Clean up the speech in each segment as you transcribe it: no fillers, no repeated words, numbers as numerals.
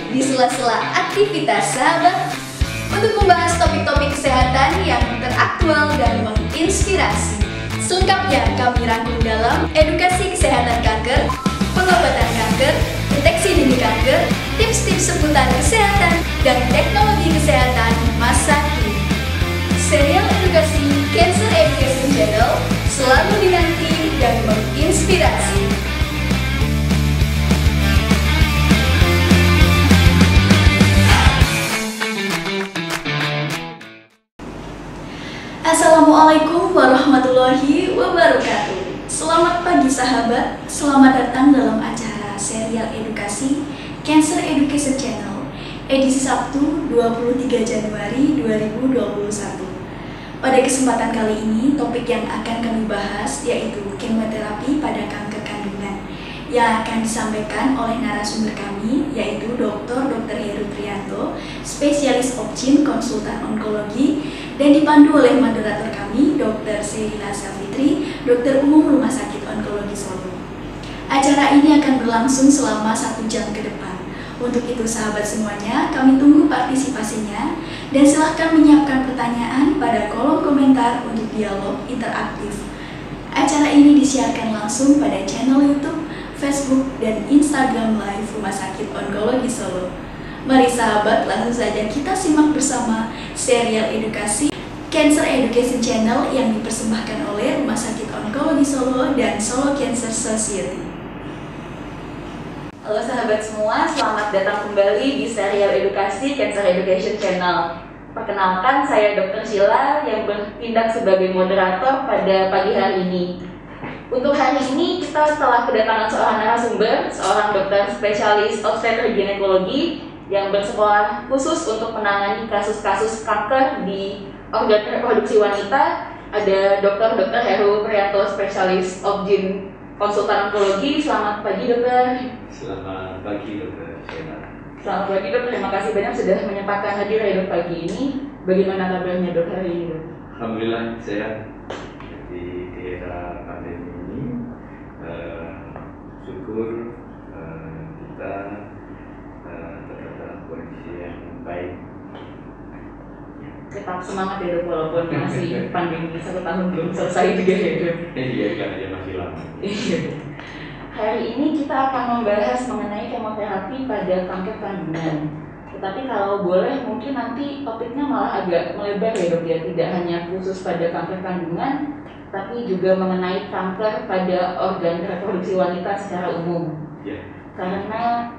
di sela-sela aktivitas sahabat untuk membahas topik-topik kesehatan yang teraktual dan menginspirasi. Selengkapnya kami rangkum dalam edukasi kesehatan kanker, pengobatan kanker, deteksi dini kanker, tips-tips seputar kesehatan, dan teknologi kesehatan masa kini. Serial edukasi Cancer Education Channel selalu dinanti dan menginspirasi. Assalamualaikum warahmatullahi wabarakatuh. Selamat pagi sahabat, selamat datang dalam acara serial edukasi Cancer Education Channel edisi Sabtu 23 Januari 2021. Pada kesempatan kali ini, topik yang akan kami bahas yaitu kemoterapi pada kanker kandungan yang akan disampaikan oleh narasumber kami yaitu Dr. Heru Trianto, spesialis obgyn konsultan onkologi, dan dipandu oleh moderator kami Dr. Sheila Safitri, dokter umum Rumah Sakit Onkologi Solo. Acara ini akan berlangsung selama 1 jam ke depan. Untuk itu sahabat semuanya, kami tunggu partisipasinya dan silahkan menyiapkan pertanyaan pada kolom komentar untuk dialog interaktif. Acara ini disiarkan langsung pada channel YouTube, Facebook, dan Instagram Live Rumah Sakit Onkologi Solo. Mari sahabat, langsung saja kita simak bersama serial edukasi Cancer Education Channel yang dipersembahkan oleh Rumah Sakit Onkologi Solo dan Solo Cancer Society. Halo sahabat semua, selamat datang kembali di serial edukasi Cancer Education Channel. Perkenalkan, saya Dr. Sheila yang bertindak sebagai moderator pada pagi hari ini. Untuk hari ini kita telah kedatangan seorang narasumber, seorang dokter spesialis obstetrik ginekologi yang bersekolah khusus untuk menangani kasus-kasus kanker di organ reproduksi wanita. Ada Dr. Heru Trianto, spesialis obgyn konsultan onkologi. Selamat pagi dokter. Selamat pagi dokter Sheila. Selamat pagi dok, terima kasih banyak sudah menyempatkan hadir ya dok pagi ini. Bagaimana kabarnya dok hari ini dok? Alhamdulillah sehat. Di era pandemi ini, syukur kita tetap dalam kondisi yang baik. Tetap semangat ya dok, walaupun masih pandemi 1 tahun belum selesai juga ya dok. Iya, kan aja masih lama. Iya. Hari ini kita akan membahas mengenai kemoterapi pada kanker kandungan. Tetapi kalau boleh mungkin nanti topiknya malah agak melebar ya dok ya, tidak hanya khusus pada kanker kandungan, tapi juga mengenai kanker pada organ reproduksi wanita secara umum. Ya. Karena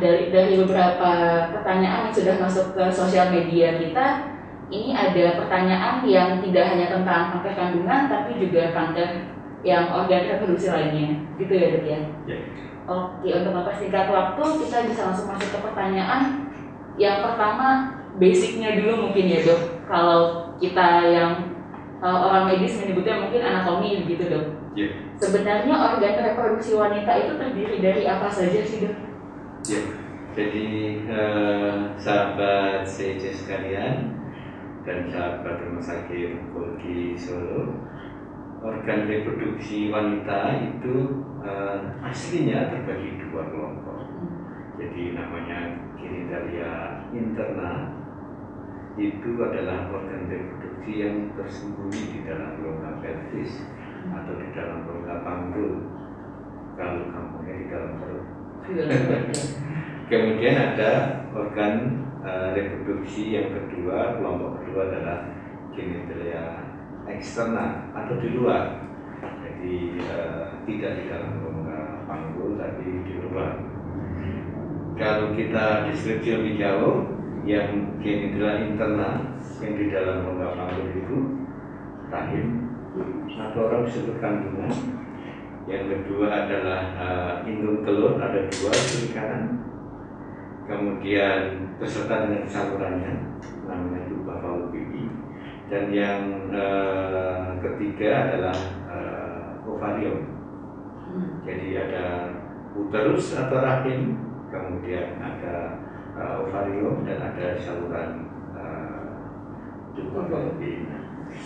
dari beberapa pertanyaan yang sudah masuk ke sosial media kita, ini ada pertanyaan yang tidak hanya tentang kanker kandungan, tapi juga kanker yang organ reproduksi lainnya, gitu ya dok ya? Ya. Oke, untuk mempersingkat waktu, kita bisa langsung masuk ke pertanyaan. Yang pertama, basicnya dulu mungkin ya dok. Kalau kita yang orang medis menyebutnya mungkin anatomi gitu dok. Ya. Sebenarnya organ reproduksi wanita itu terdiri dari apa saja sih dok? Ya. Jadi sahabat CC sekalian dan sahabat Rumah Sakit Onkologi Solo, organ reproduksi wanita itu aslinya terbagi 2 kelompok. Jadi namanya genitalia interna, itu adalah organ reproduksi yang tersembunyi di dalam rongga pelvis atau di dalam rongga panggul. Kalau kampungnya di dalam perut. Kemudian ada organ reproduksi yang kedua, kelompok kedua adalah genitalia eksternal atau di luar, jadi tidak di dalam rongga panggul tapi di luar. Kalau kita deskripsi lebih jauh, yang genitalia internal yang di dalam rongga panggul itu rahim atau orang disebut kandungan. Yang kedua adalah indung telur, ada 2 kiri kanan. Kemudian beserta dengan salurannya, namanya tuba fallopipi. Dan yang ketiga adalah ovarium. Jadi ada uterus atau rahim, kemudian ada ovarium dan ada saluran tuba fallopipi.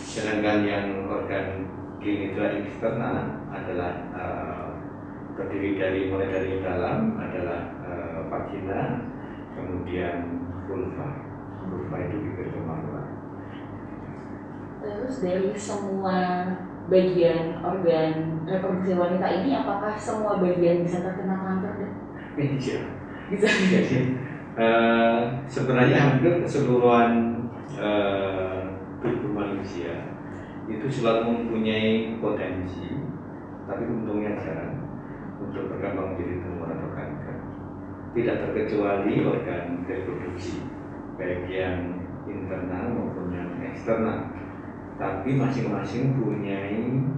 Sedangkan yang organ genital eksternal adalah terdiri dari mulai dari dalam adalah vagina, kemudian vulva itu bibir kemaluan. Terus dari semua bagian organ reproduksi wanita ini, apakah semua bagian bisa terkena kanker, Dok? Iya. Bisa. Jadi sebenarnya hampir keseluruhan tubuh manusia itu selalu mempunyai potensi, tapi untungnya jarang untuk berkembang menjadi tumor atau kanker. Tidak terkecuali organ reproduksi, baik yang internal maupun yang eksternal. Tapi masing-masing punya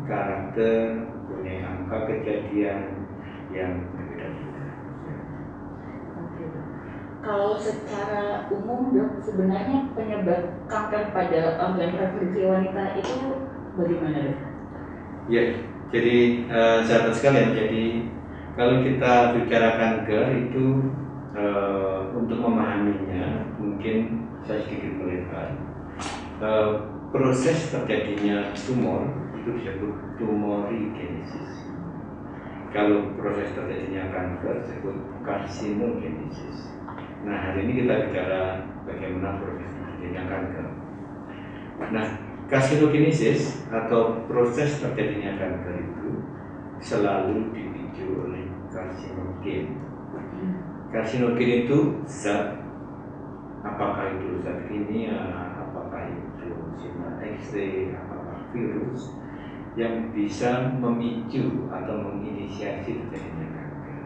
karakter, punya angka kejadian yang berbeda-beda. Oke, Dok. Kalau secara umum, Dok, sebenarnya penyebab kanker pada organ reproduksi wanita itu bagaimana, Dok? Ya, jadi sahabat sekalian, jadi kalau kita bicara kanker itu untuk memahaminya mungkin saya sedikit melebar. Proses terjadinya tumor itu disebut tumorigenesis. Kalau proses terjadinya kanker disebut karsinogenesis. Nah, hari ini kita bicara bagaimana proses terjadinya kanker. Nah, karsinogenesis atau proses terjadinya kanker itu selalu dipicu oleh karsinogen. Karsinogen itu zat, apakah itu zat kimia, apakah itu sinar X-ray, apakah virus yang bisa memicu atau menginisiasi terjadinya kanker.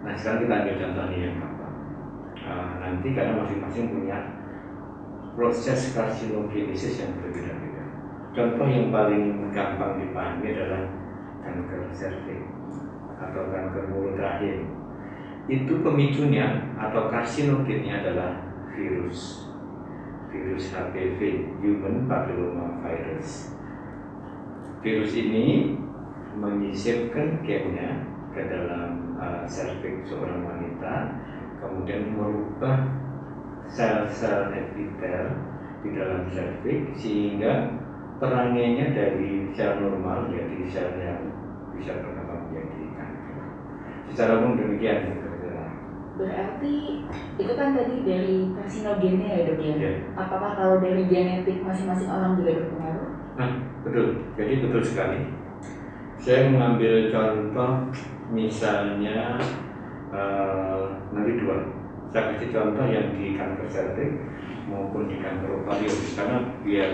Nah, sekarang kita ambil contohnya yang apa? Nanti karena masing-masing punya proses karsinogenesis yang berbeda-beda. Contoh yang paling gampang dipahami adalah kanker serviks atau kanker mulut rahim. Itu pemicunya atau karsinogennya adalah virus HPV, Human Papilloma Virus. Virus ini menyisipkan gennya ke dalam serviks seorang wanita, kemudian merubah sel-sel epitel di dalam serviks sehingga perangainya dari sel normal menjadi sel yang bisa berkembang menjadi kanker. Secara umum demikian. Berarti itu kan tadi dari karsinogennya ya, Dok, ya? Ya. Apakah kalau dari genetik masing-masing orang juga berpengaruh? Nah, betul. Jadi betul sekali. Saya mengambil contoh misalnya nanti dua. Saya kasih contoh yang di kanker serviks maupun di kanker ovarium karena biar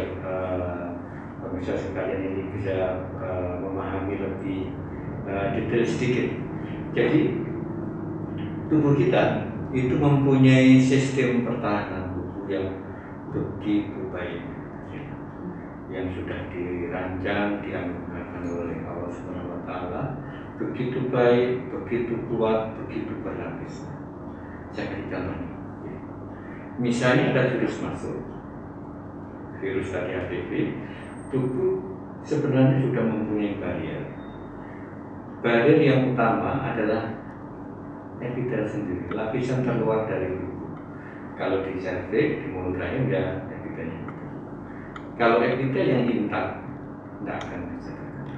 pemirsa sekalian ini bisa memahami lebih detail sedikit. Jadi tubuh kita itu mempunyai sistem pertahanan tubuh yang begitu baik, yang sudah dirancang, dianugerahkan oleh Allah Subhanahu wa Ta'ala, begitu baik, begitu kuat, begitu berlapis. Saya kasih contoh. Misalnya ada virus masuk, virus tadi HPV, tubuh sebenarnya sudah mempunyai barrier. Barrier yang utama adalah epitel sendiri, lapisan terluar dari tubuh. Kalau di serviks, di mulut rahim ya epitelnya. Kalau epitel yang intak, tidak akan bisa terkena.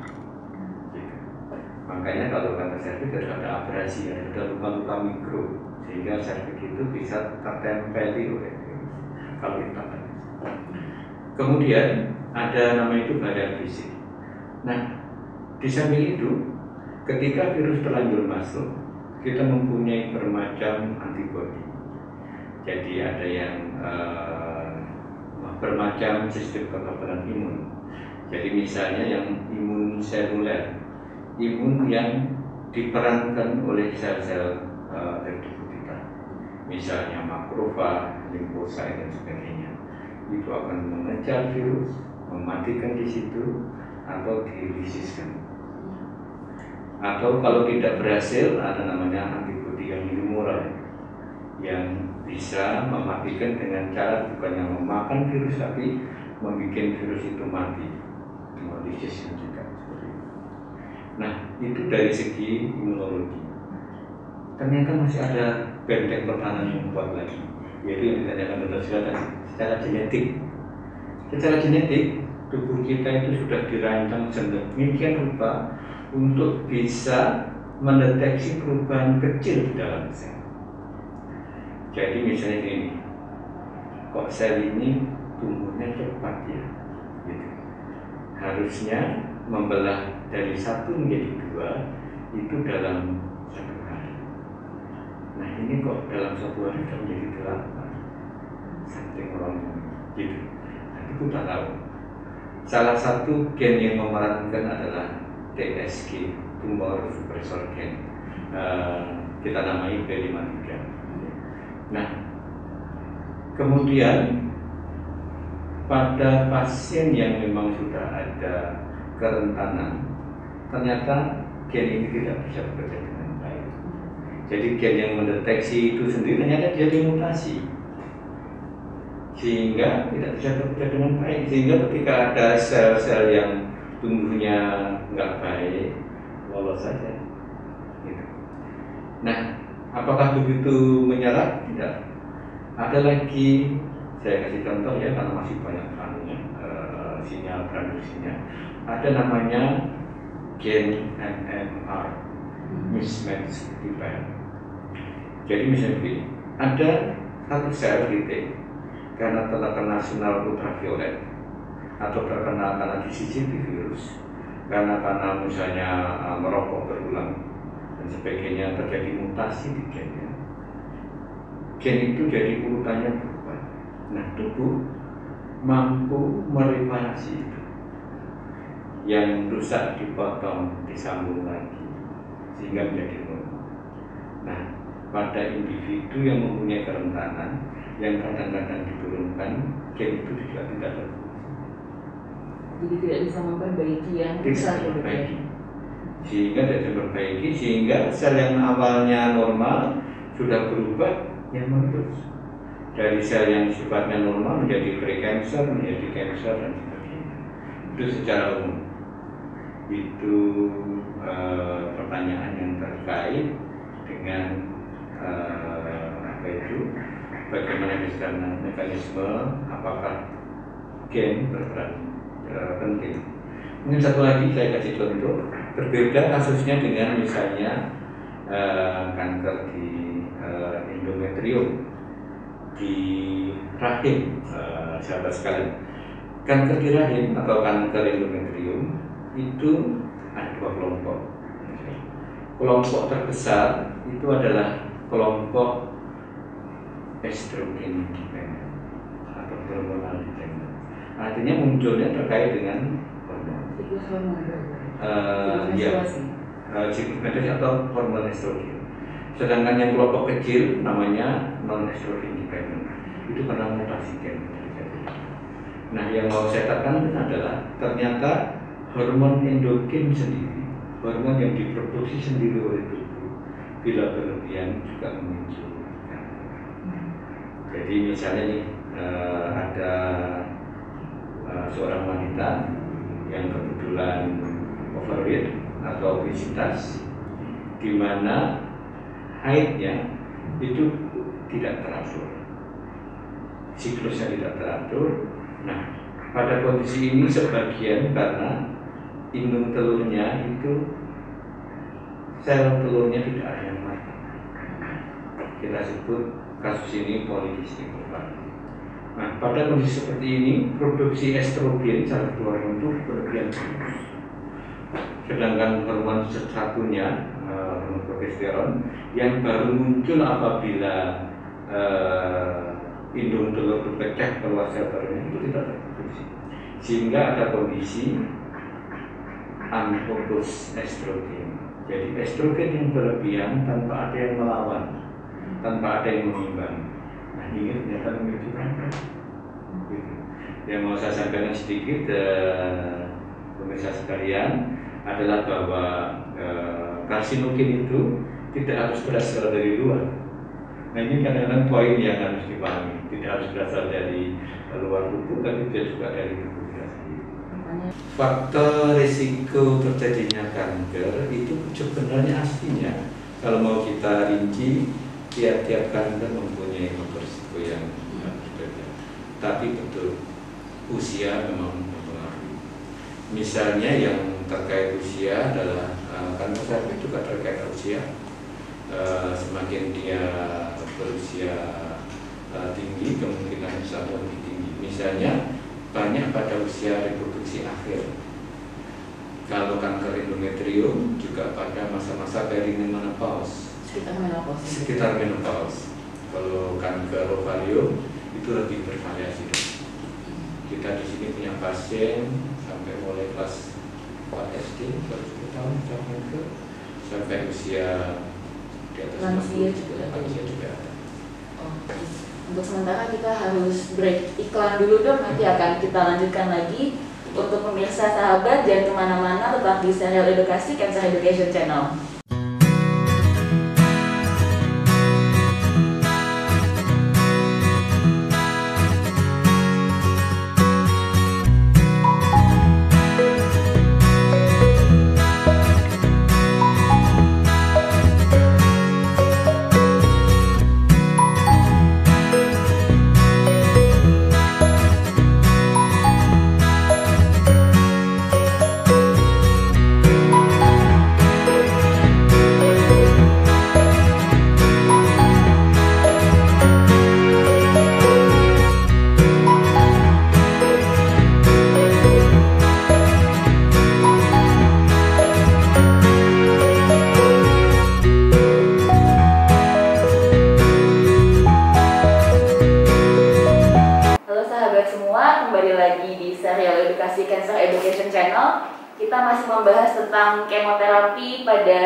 Makanya kalau kanker serviks ada abrasi, ada luka-luka mikro, sehingga serviks itu bisa tertempeli oleh virus. Kalau intak. Kemudian ada nama itu barrier fisik. Nah, di samping itu, ketika virus terlanjur masuk, kita mempunyai bermacam antibodi. Jadi ada yang bermacam sistem kekebalan imun. Jadi misalnya yang imun seluler, imun yang diperankan oleh sel-sel dari tubuh kita. Misalnya makrofag, limfosit dan sebagainya. Itu akan mengejar virus, mematikan di situ atau dilisiskan. Atau kalau tidak berhasil, ada namanya antibodi yang humoral yang bisa mematikan dengan cara bukan yang memakan virus tapi membuat virus itu mati, hemolysis juga seperti itu. Nah, itu dari segi imunologi. Ternyata masih ada benteng pertahanan yang kuat lagi, yaitu yang ditanyakan Dr. Sila tadi, secara genetik. Secara genetik, tubuh kita itu sudah dirancang sedemikian rupa untuk bisa mendeteksi perubahan kecil di dalam sel. Jadi misalnya gini, kok sel ini tumbuhnya cepat ya, gitu. Harusnya membelah dari 1 menjadi 2 itu dalam 1 hari. Nah ini kok dalam 1 hari sudah menjadi 8, something wrong, gitu. Nah itu kita tahu. Salah satu gen yang memerankan adalah TSG, tumor suppressor gen. Kita namai B53. Nah, kemudian pada pasien yang memang sudah ada kerentanan, ternyata gen ini tidak bisa bekerja dengan baik. Jadi gen yang mendeteksi itu sendiri ternyata jadi mutasi, sehingga tidak bisa bekerja dengan baik. Sehingga ketika ada sel-sel yang tumbuhnya nggak baik, lolos saja. Gitu. Nah, apakah begitu menyerah? Tidak. Ada lagi, saya kasih contoh ya, karena masih banyak sinyal transduksinya. Ada namanya gen NMR, mismatch repair. Jadi misalnya begini, ada satu sel titik karena terkena sinar ultraviolet atau terkena karena disisipi virus, karena misalnya merokok berulang dan sebagainya, terjadi mutasi di gennya. Gen itu jadi urutannya berubah. Nah, tubuh mampu mereparasi itu. Yang rusak dipotong, disambung lagi, sehingga menjadi normal. Nah, pada individu yang mempunyai kerentanan, yang kadang-kadang diturunkan, gen itu juga tidak terfungsi. Jadi tidak bisa memperbaiki yang bisa diperbaiki. Sehingga tidak diperbaiki, sehingga sel yang awalnya normal sudah berubah yang menerus. Dari sel yang sifatnya normal menjadi precancer, menjadi cancer dan sebagainya. Itu secara umum. Itu pertanyaan yang terkait dengan bagaimana mekanisme, apakah gen berperan penting. Mungkin satu lagi saya kasih contoh, berbeda kasusnya dengan misalnya kanker di endometrium, di rahim, sahabat sekalian. Kanker di rahim atau kanker endometrium itu ada 2 kelompok. Kelompok terbesar itu adalah kelompok estrogen dependent atau hormonal dependent. Artinya munculnya terkait dengan hormon. Siklus menstruasi atau hormon estrogen. Sedangkan yang kelompok kecil namanya non estrogen dependent. Itu karena mutasi gen. Nah, yang mau saya katakan adalah ternyata hormon endogen sendiri, hormon yang diproduksi sendiri oleh tubuh, bila berlebihan juga memicu. Jadi misalnya nih ada seorang wanita yang kebetulan overweight atau obesitas, di mana haidnya itu tidak teratur, siklusnya tidak teratur. Nah, pada kondisi ini sebagian karena indung telurnya itu sel telurnya tidak ada yang matang. Kita sebut kasus ini polikistik ovary. Nah, pada kondisi seperti ini produksi estrogen salah satu hormon itu berlebihan. Sedangkan hormon satunya hormon progesteron yang baru muncul apabila indung telur berpecah keluar sel telurnya itu tidak terproduksi, sehingga ada kondisi anopos estrogen. Jadi estrogen yang berlebihan tanpa ada yang melawan, tanpa ada yang mengimbangi. Nah, ini ternyata memiliki kanker. Yang mau saya sampaikan sedikit, pemirsa sekalian, adalah bahwa karsinogen itu tidak harus berasal dari luar. Nah, ini kadang-kadang poin yang harus dipahami. Tidak harus berasal dari luar tubuh, tapi juga dari tubuh kita sendiri. Faktor risiko terjadinya kanker itu sebenarnya aslinya, kalau mau kita rinci, tiap-tiap kanker mempunyai faktor risiko yang berbeda. Tapi betul, usia memang mempengaruhi. Misalnya yang terkait usia adalah kanker cervix juga terkait usia. Semakin dia berusia tinggi, kemungkinan bisa lebih tinggi. Misalnya banyak pada usia reproduksi akhir. Kalau kanker endometrium juga pada masa-masa perimenopause. Sekitar menopause. Kalau kanker ovarium itu lebih bervariasi. Kita di sini punya pasien sampai mulai kelas 4 SD, 20 tahun sampai usia di atas lansia juga ada. Untuk sementara kita harus break iklan dulu dong, nanti akan kita lanjutkan lagi. Untuk pemirsa sahabat, jangan kemana-mana, tetap di serial edukasi Cancer Education Channel. Kembali lagi di serial edukasi Cancer Education Channel. Kita masih membahas tentang kemoterapi pada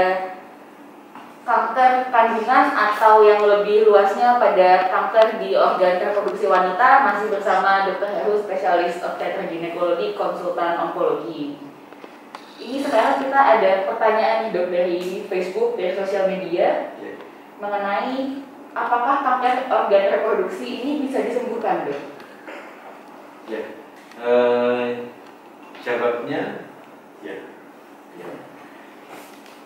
kanker kandungan atau yang lebih luasnya pada kanker di organ reproduksi wanita. Masih bersama Dr. Heru, spesialis obstetra ginekologi, konsultan onkologi. Ini sekarang kita ada pertanyaan nih dok dari Facebook, dari sosial media mengenai apakah kanker organ reproduksi ini bisa disembuhkan dok? Ya, jawabnya ya.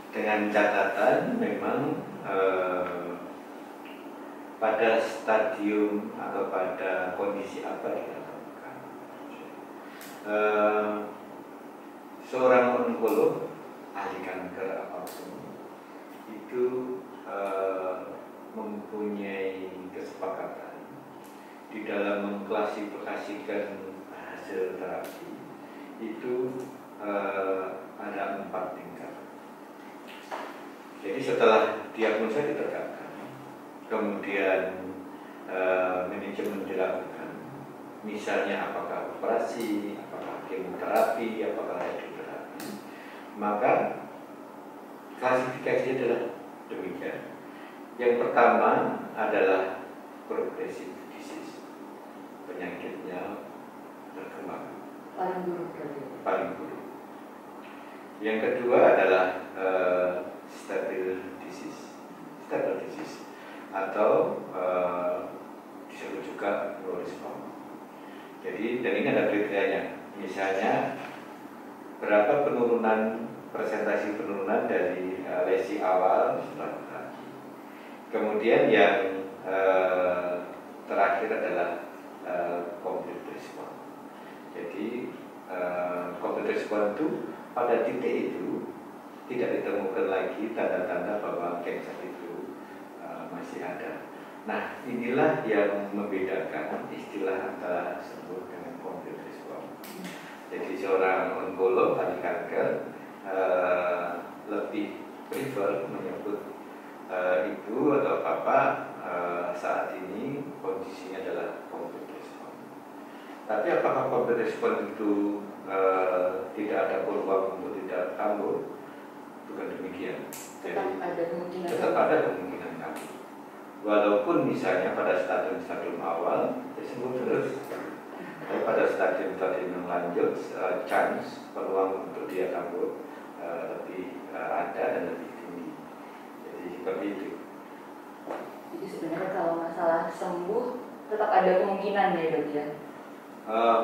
Dengan catatan memang pada stadium atau pada kondisi apa dilakukan. Seorang onkolog ahli kanker apapun itu mempunyai kesepakatan di dalam mengklasifikasikan hasil terapi itu ada 4 tingkat. Jadi setelah diagnosa ditegakkan, kemudian manajemen dilakukan, misalnya apakah operasi, apakah kemoterapi, apakah radioterapi, maka klasifikasinya adalah demikian. Yang pertama adalah progresif disease, penyakitnya berkembang paling buruk. Yang kedua adalah stable disease atau disebut juga low response. Jadi dan ini ada kriterianya, misalnya berapa persentase penurunan dari lesi awal setelah terapi. Kemudian yang terakhir adalah complete response. Jadi complete response itu pada titik itu tidak ditemukan lagi tanda-tanda bahwa kanker itu masih ada. Nah, inilah yang membedakan istilah antara sembuh dengan complete response. Jadi seorang onkolog ahli kanker lebih prefer menyebut ibu atau bapak saat ini kondisinya adalah complete response. Tapi apakah complete response itu tidak ada peluang untuk tidak kambuh? Bukan demikian. Jadi tetap ada kemungkinan kambuh. Walaupun misalnya pada stadium awal sembuh terus, tapi pada stadium yang lanjut chance peluang untuk dia kambuh lebih ada dan lebih tinggi. Jadi seperti itu. Jadi sebenarnya kalau masalah sembuh tetap ada kemungkinan ya dok ya?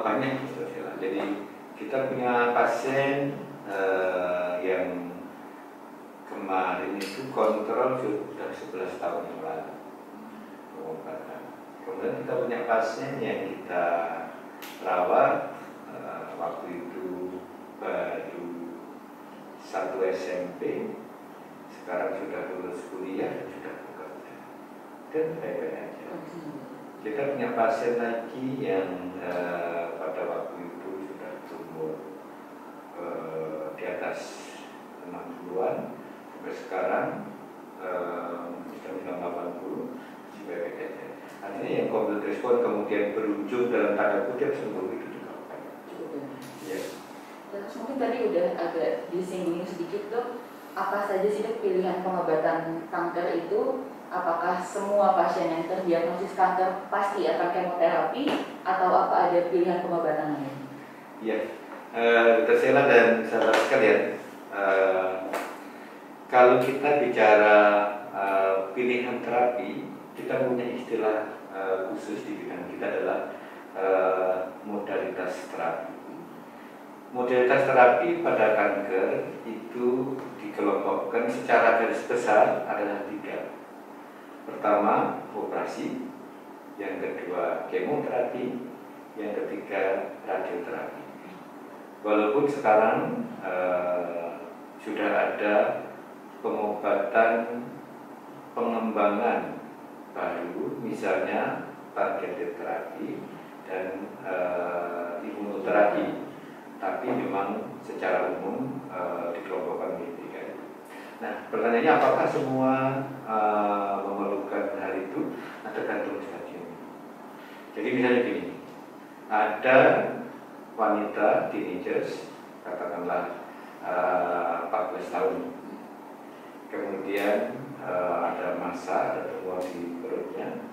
Banyak sebetulnya. Jadi kita punya pasien yang kemarin itu kontrol sudah 11 tahun yang lalu pengobatan. Kemudian kita punya pasien yang kita rawat waktu itu baru 1 SMP, sekarang sudah lulus kuliah dan sudah bekerja dan baik-baik aja. Kita punya pasien lagi yang pada waktu itu sudah tumbuh di atas 60-an, sampai sekarang sudah 80, baik aja. Artinya yang complete respon kemudian berujung dalam tanda kutip sembuh itu juga Cukup banyak. ya. Terus mungkin tadi udah agak disinggung sedikit dok, apa saja sih dok pilihan pengobatan kanker itu? Apakah semua pasien yang terdiagnosis kanker pasti akan kemoterapi atau apa ada pilihan pengobatan lain? Iya, Dr. Sheila dan sahabat sekalian, kalau kita bicara pilihan terapi, kita punya istilah khusus di bidang kita adalah modalitas terapi. Modalitas terapi pada kanker itu dikelompokkan secara garis besar adalah 3. Pertama, operasi, yang kedua kemoterapi, yang ketiga radioterapi. Walaupun sekarang sudah ada pengobatan pengembangan baru, misalnya targeted terapi dan imunoterapi, tapi memang secara umum dikelompokkan menjadi 3 itu. Nah, pertanyaannya apakah semua memerlukan hal itu? Nah, tergantung stadium. Jadi misalnya gini, ada wanita teenagers, katakanlah 14 tahun, kemudian ada massa, ada tumor di perutnya,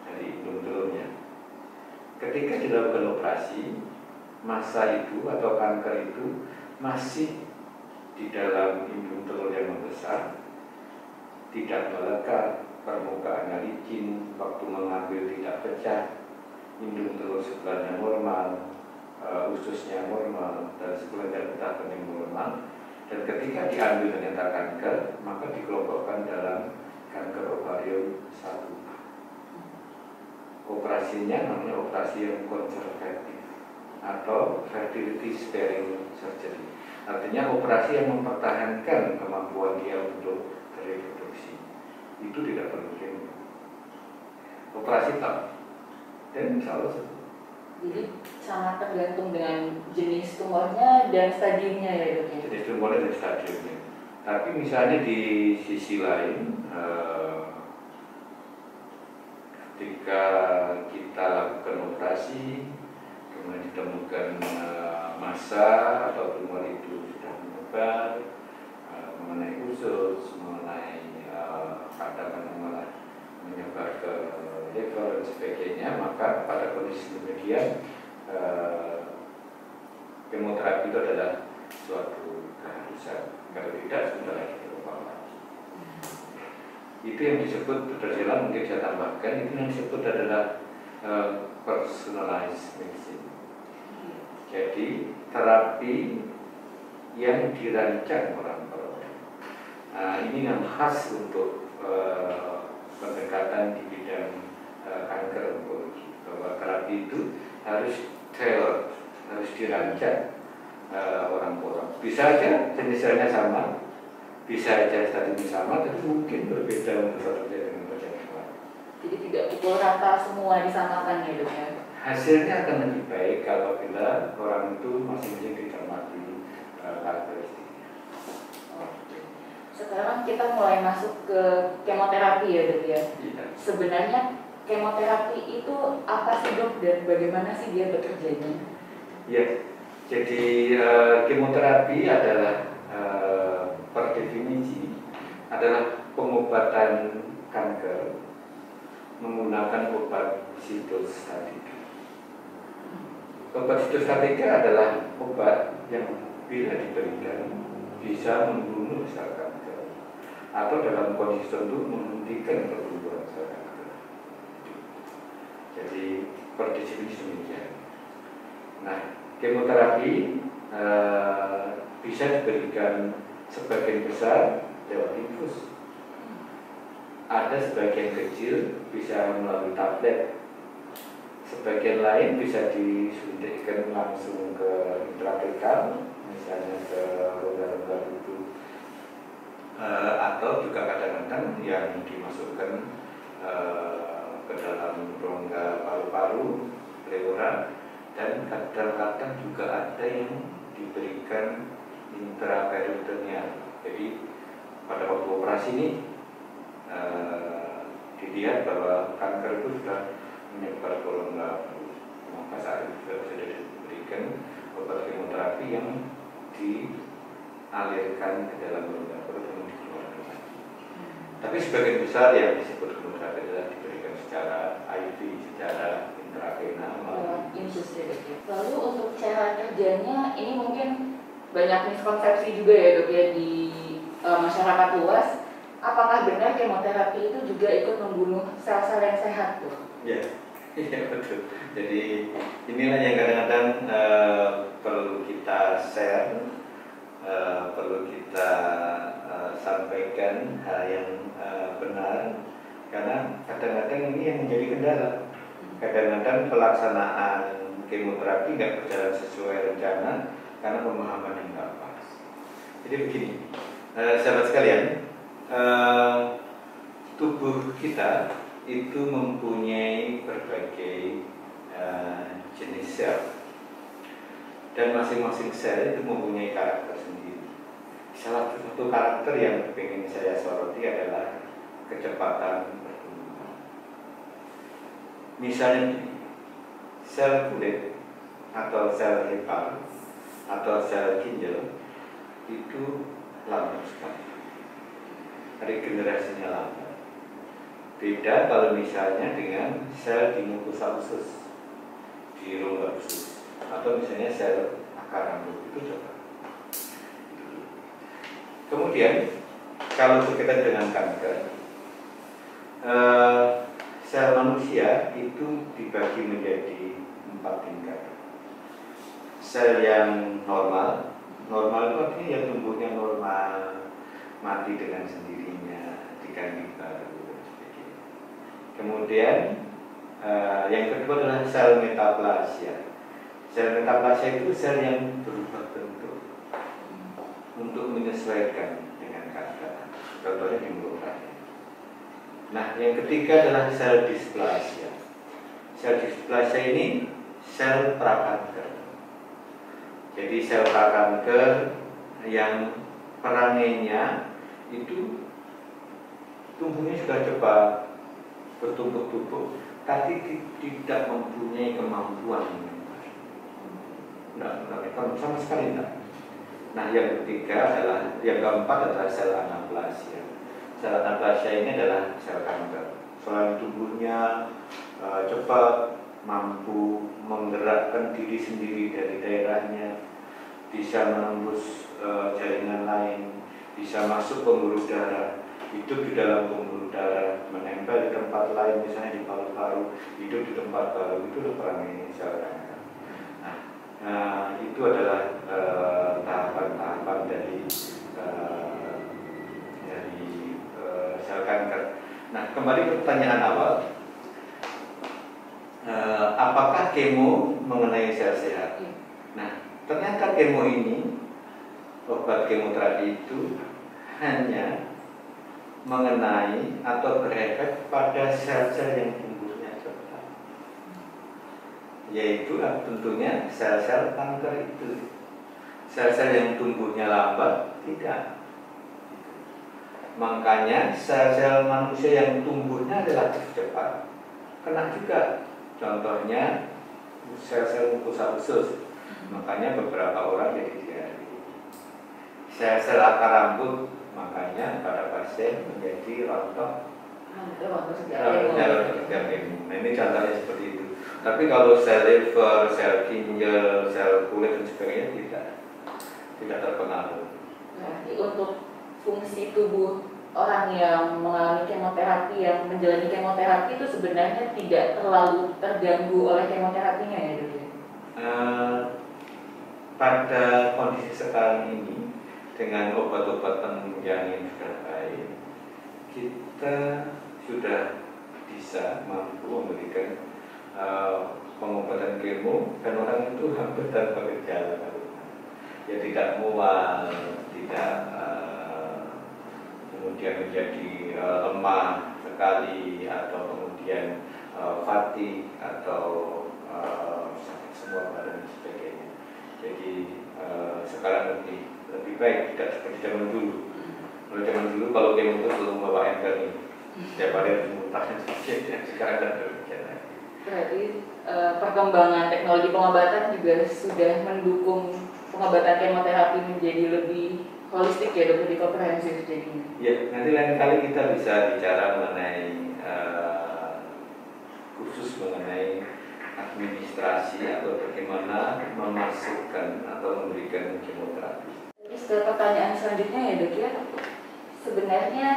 dari indung telurnya. Ketika dilakukan operasi, massa itu atau kanker itu masih di dalam indung telur yang membesar, tidak melekat, permukaannya licin, waktu mengambil tidak pecah, indung telur sebelahnya normal, ususnya normal, dan sekelengkap getah kening normal. Dan ketika diambil ternyata kanker, maka dikelompokkan dalam kanker ovarium 1A. Operasinya namanya operasi yang konservatif atau fertility sparing surgery. Artinya operasi yang mempertahankan kemampuan dia untuk bereproduksi. Itu tidak perlu kemo. Operasi tak dan insya Allah sembuh. Jadi sangat tergantung dengan jenis tumornya dan stadiumnya ya dok ya? Jenis tumornya dan stadiumnya. Tapi misalnya di sisi lain, ketika kita lakukan operasi, kemudian ditemukan massa atau tumor itu sudah menyebar, mengenai usus, mengenai kadang-kadang malah menyebar ke liver dan sebagainya, maka pada kondisi demikian kemoterapi itu adalah suatu keharusan. Kalau tidak, sebentar lagi berubah lagi. Itu yang disebut, Dr. Sheila mungkin saya tambahkan, itu yang disebut adalah personalized medicine. Jadi terapi yang dirancang orang per orang. Ini yang khas untuk pendekatan di bidang kanker onkologi, bahwa terapi itu harus tailored, harus dirancang orang per orang. Bisa aja jenis selnya sama, bisa aja stadiumnya sama, tapi mungkin berbeda untuk satu dengan pasien yang lain. Jadi tidak pukul rata semua disamakan ya dok ya? Hasilnya akan lebih baik kalau bila orang itu masing-masing dicermati karakteristiknya. Oke. Sekarang kita mulai masuk ke kemoterapi ya dok ya? Iya. Sebenarnya kemoterapi itu apa sih dok dan bagaimana sih dia bekerjanya? Ya, jadi kemoterapi adalah per definisi adalah pengobatan kanker menggunakan obat sitostatika. Obat sitostatika adalah obat yang bila diberikan bisa membunuh sel kanker atau dalam kondisi tertentu menghentikan pertumbuhan sel kanker. Jadi per definisi demikian. Nah, kemoterapi bisa diberikan sebagian besar lewat infus. Ada sebagian kecil bisa melalui tablet. Sebagian lain bisa disuntikkan langsung ke intrathecal, misalnya ke rongga-rongga tubuh, atau juga kadang-kadang yang dimasukkan ke ke dalam rongga paru-paru, pleura, dan kadang-kadang juga ada yang diberikan intraperitoneal. Jadi pada waktu operasi ini dilihat bahwa kanker itu sudah menyebar ke rongga paru, maka saat itu juga sudah diberikan obat kemoterapi yang dialirkan ke dalam rongga paru dan dikeluarkan lagi. Tapi sebagian besar yang disebut kemoterapi adalah diberikan secara IV, secara intravena. Infus ya dok ya. Lalu untuk cara kerjanya ini mungkin banyak miskonsepsi juga ya dok ya di masyarakat luas. Apakah benar kemoterapi itu juga ikut membunuh sel-sel yang sehat tuh? Ya, iya betul. Jadi inilah yang kadang-kadang perlu kita share, perlu kita sampaikan hal yang benar, karena kadang-kadang ini yang menjadi kendala. Kadang-kadang pelaksanaan kemoterapi nggak berjalan sesuai rencana karena pemahaman yang nggak pas. Jadi begini, sahabat sekalian, tubuh kita itu mempunyai berbagai jenis sel, dan masing-masing sel itu mempunyai karakter sendiri. Salah satu karakter yang ingin saya soroti adalah kecepatan pertumbuhan. Misalnya sel kulit atau sel hepar atau sel ginjal itu lambat sekali, regenerasinya lambat. Beda kalau misalnya dengan sel di mukosa usus, di rongga usus, atau misalnya sel akar rambut itu coba. Kemudian kalau berkaitan dengan kanker, sel manusia itu dibagi menjadi 4 tingkat. Sel yang normal itu artinya yang tumbuhnya normal, mati dengan sendirinya, diganti baru. Kemudian yang kedua adalah sel metaplasia. Sel metaplasia itu sel yang berubah bentuk untuk menyesuaikan dengan keadaan. Contohnya di mulut rakyat. Nah, yang ketiga adalah sel displasia. Sel displasia ini sel prakanker. Jadi sel prakanker yang perangainya itu tumbuhnya sudah cepat, bertumpuk-tumpuk, tapi tidak mempunyai kemampuan sama sekali tidak. Nah, yang ketiga adalah, yang keempat adalah sel anaplasia. Sel anaplasia ini adalah sel kanker. Selain tumbuhnya cepat, mampu menggerakkan diri sendiri dari daerahnya, bisa menembus jaringan lain, bisa masuk pembuluh darah, hidup di dalam pembuluh darah, menempel di tempat lain, misalnya di paru-paru, hidup di tempat baru, itu perangai sel kanker. Nah, itu adalah tahapan-tahapan dari sel kanker. Nah, kembali ke pertanyaan awal, apakah kemo mengenai sel sehat? Nah, ternyata kemo ini, obat kemoterapi itu hanya mengenai atau berefek pada sel-sel yang tumbuhnya cepat, yaitu tentunya sel-sel kanker itu. Sel-sel yang tumbuhnya lambat tidak. Makanya sel-sel manusia yang tumbuhnya relatif cepat kena juga. Contohnya sel-sel mukosa usus. Makanya beberapa orang jadi diare. Sel-sel akar rambut, makanya pada pasien menjadi rontok. Nah, ini contohnya seperti itu. Tapi kalau sel liver, sel ginjal, sel kulit dan sebagainya tidak terpengaruh. Nah, untuk fungsi tubuh orang yang mengalami kemoterapi, yang menjalani kemoterapi itu sebenarnya tidak terlalu terganggu oleh kemoterapinya ya dok? Pada kondisi sekarang ini dengan obat-obatan yang sudah baik, kita sudah bisa mampu memberikan pengobatan kemo dan orang itu hampir tanpa gejala, ya tidak mual, tidak kemudian menjadi lemah sekali, atau kemudian fatigue atau sakit semua badan dan sebagainya. Jadi sekarang lebih baik tidak seperti zaman dulu. Kalau zaman dulu kalau kemo itu belum bawa ember nih, setiap hari harus muntah dan sebagainya. Sekarang tidak demikian lagi. Berarti perkembangan teknologi pengobatan juga sudah mendukung pengobatan kemoterapi menjadi lebih holistik ya dok, lebih komprehensif jadinya. Ya, nanti lain kali kita bisa bicara mengenai khusus mengenai administrasi atau bagaimana memasukkan atau memberikan kemoterapi. Terus ke pertanyaan selanjutnya ya dok ya, sebenarnya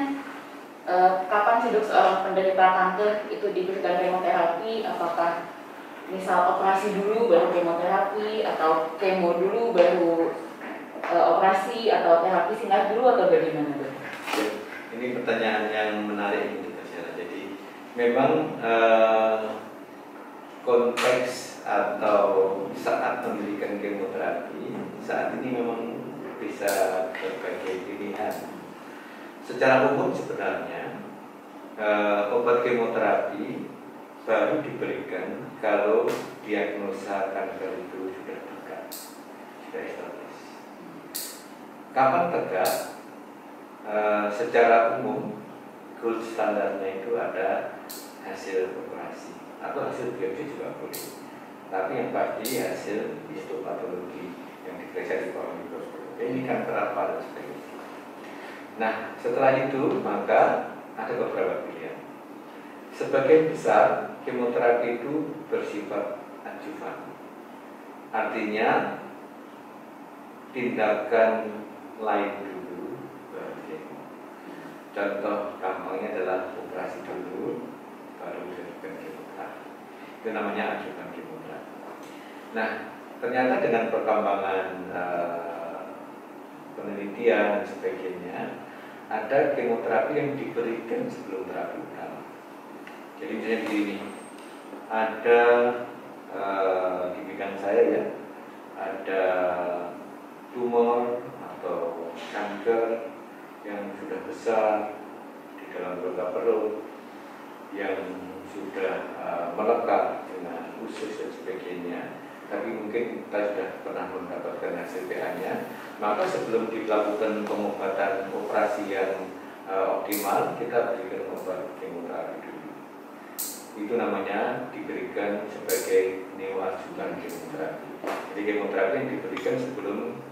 kapan sih dok seorang penderita kanker itu diberikan kemoterapi? Apakah misal operasi dulu baru kemoterapi, atau kemo dulu baru operasi, atau terapi sinar dulu, atau bagaimana dok? Ya, ini pertanyaan yang menarik ini Tasya. Jadi memang konteks atau saat memberikan kemoterapi saat ini memang bisa berbagai pilihan. Secara umum sebenarnya obat kemoterapi baru diberikan kalau diagnosa kanker itu sudah tegak, sudah establis. Kapan tegak? Secara umum gold standarnya itu ada hasil operasi atau hasil biopsi juga boleh. Tapi yang pasti hasil histopatologi yang diperiksa di bawah mikroskop. Ini kanker apa dan sebagainya. Nah, setelah itu maka ada beberapa pilihan. Sebagian besar kemoterapi itu bersifat adjuvan. Artinya tindakan lain dulu baru kemo. Contoh gampangnya adalah operasi dulu baru dilakukan kemoterapi. Itu namanya adjuvan kemoterapi. Nah, ternyata dengan perkembangan penelitian dan sebagainya, ada kemoterapi yang diberikan sebelum terapi utama. Jadi misalnya begini, ada di bidang saya ya, ada tumor atau kanker yang sudah besar di dalam rongga perut, yang sudah melekat dengan usus dan sebagainya, tapi mungkin kita sudah pernah mendapatkan hasil PA-nya, maka sebelum dilakukan pengobatan operasi yang optimal, kita berikan obat kemoterapi dulu. Itu namanya diberikan sebagai neoadjuvan kemoterapi. Jadi kemoterapi yang diberikan sebelum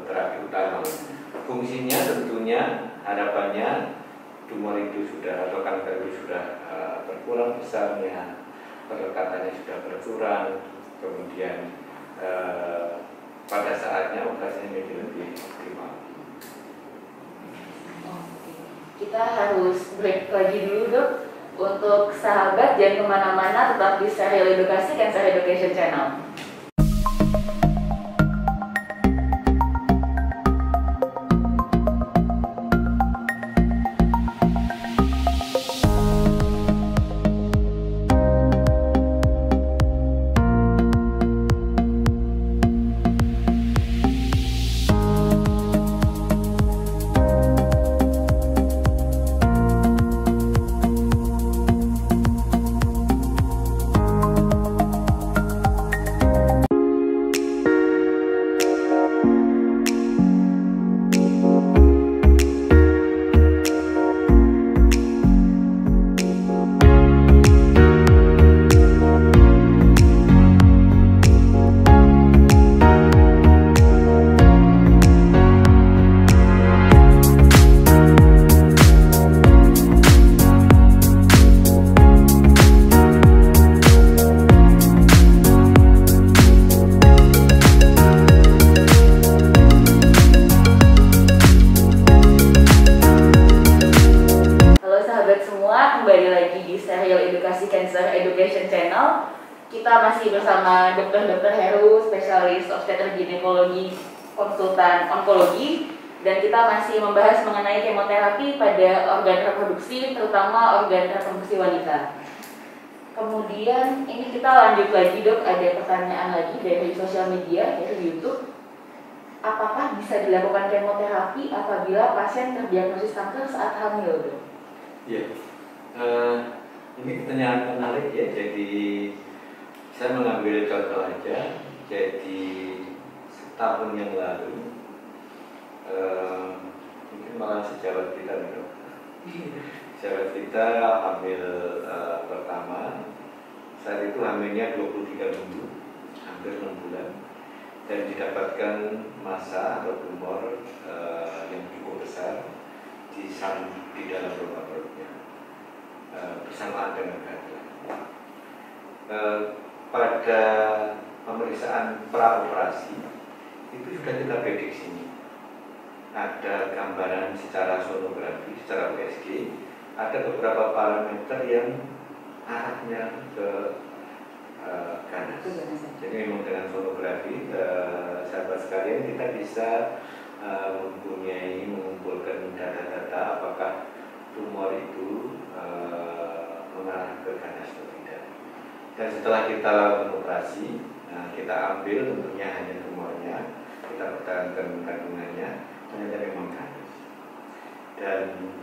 terapi utama. Fungsinya tentunya harapannya tumor itu sudah atau kanker itu sudah berkurang besarnya, pelekatannya sudah berkurang, kemudian pada saatnya operasinya menjadi lebih optimal. Kita harus break lagi dulu dok. Untuk sahabat jangan kemana-mana, tetap di Serial Edukasi Cancer Education Channel. Kita masih bersama Dr. Heru, spesialis obstetrik ginekologi, konsultan onkologi, dan kita masih membahas mengenai kemoterapi pada organ reproduksi, terutama organ reproduksi wanita. Kemudian ini kita lanjut lagi dok, ada pertanyaan lagi dari sosial media, yaitu YouTube. Apakah bisa dilakukan kemoterapi apabila pasien terdiagnosis kanker saat hamil dok? Iya. Eh, ini pertanyaan menarik ya. Jadi saya mengambil contoh aja. Jadi setahun yang lalu, mungkin malah sejawat kita nih. Sejawat kita hamil pertama. Saat itu hamilnya 23 minggu, hampir 6 bulan, dan didapatkan massa atau tumor yang cukup besar di dalam rongga perutnya bersamaan dengan kehamilan. Pada pemeriksaan praoperasi itu sudah kita prediksi, ada gambaran secara sonografi, secara USG, ada beberapa parameter yang arahnya ke ganas. Jadi memang dengan sonografi, sahabat sekalian, kita bisa mengumpulkan data-data apakah tumor itu mengarah ke ganas atau tidak. Dan setelah kita lakukan operasi, kita ambil tentunya hanya tumornya, kita pertahankan kandungannya, ternyata memang ganas. Dan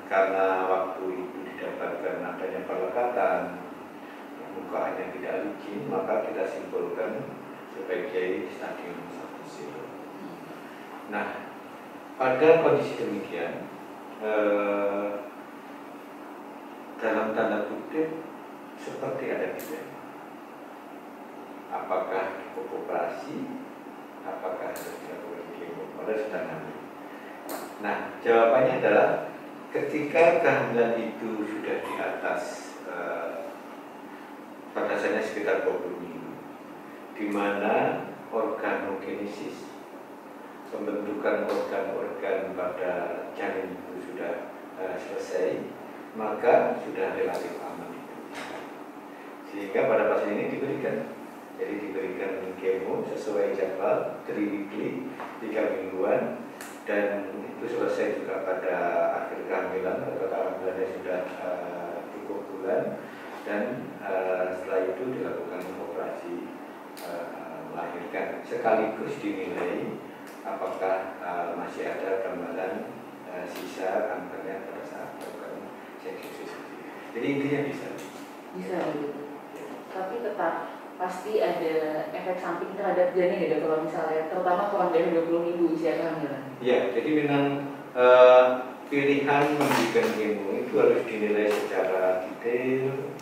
karena waktu itu didapatkan adanya perlekatan, mukanya tidak licin, maka kita simpulkan sebagai stadium 1-0. Nah, pada kondisi demikian, dalam tanda kutip seperti ada dilema. Apakah cukup operasi, apakah harus dilakukan kemo pada sedang hamil. Nah, jawabannya adalah ketika kehamilan itu sudah di atas batasannya sekitar 20 minggu, di mana organogenesis, pembentukan organ-organ pada janin itu sudah selesai, maka sudah relatif aman. Sehingga pada pasien ini diberikan kemo sesuai jadwal 3 weekly, 3 mingguan, dan itu selesai juga pada akhir kehamilan atau kehamilannya sudah cukup bulan, dan setelah itu dilakukan operasi melahirkan, sekaligus dinilai apakah masih ada gambaran sisa kankernya pada saat melakukan seksi. Jadi intinya bisa begitu. Tapi tetap pasti ada efek samping terhadap janin ya, kalau misalnya terutama kurang dari 20 minggu usia kehamilan. Ya, jadi memang pilihan memberikan kemo itu harus dinilai secara detail,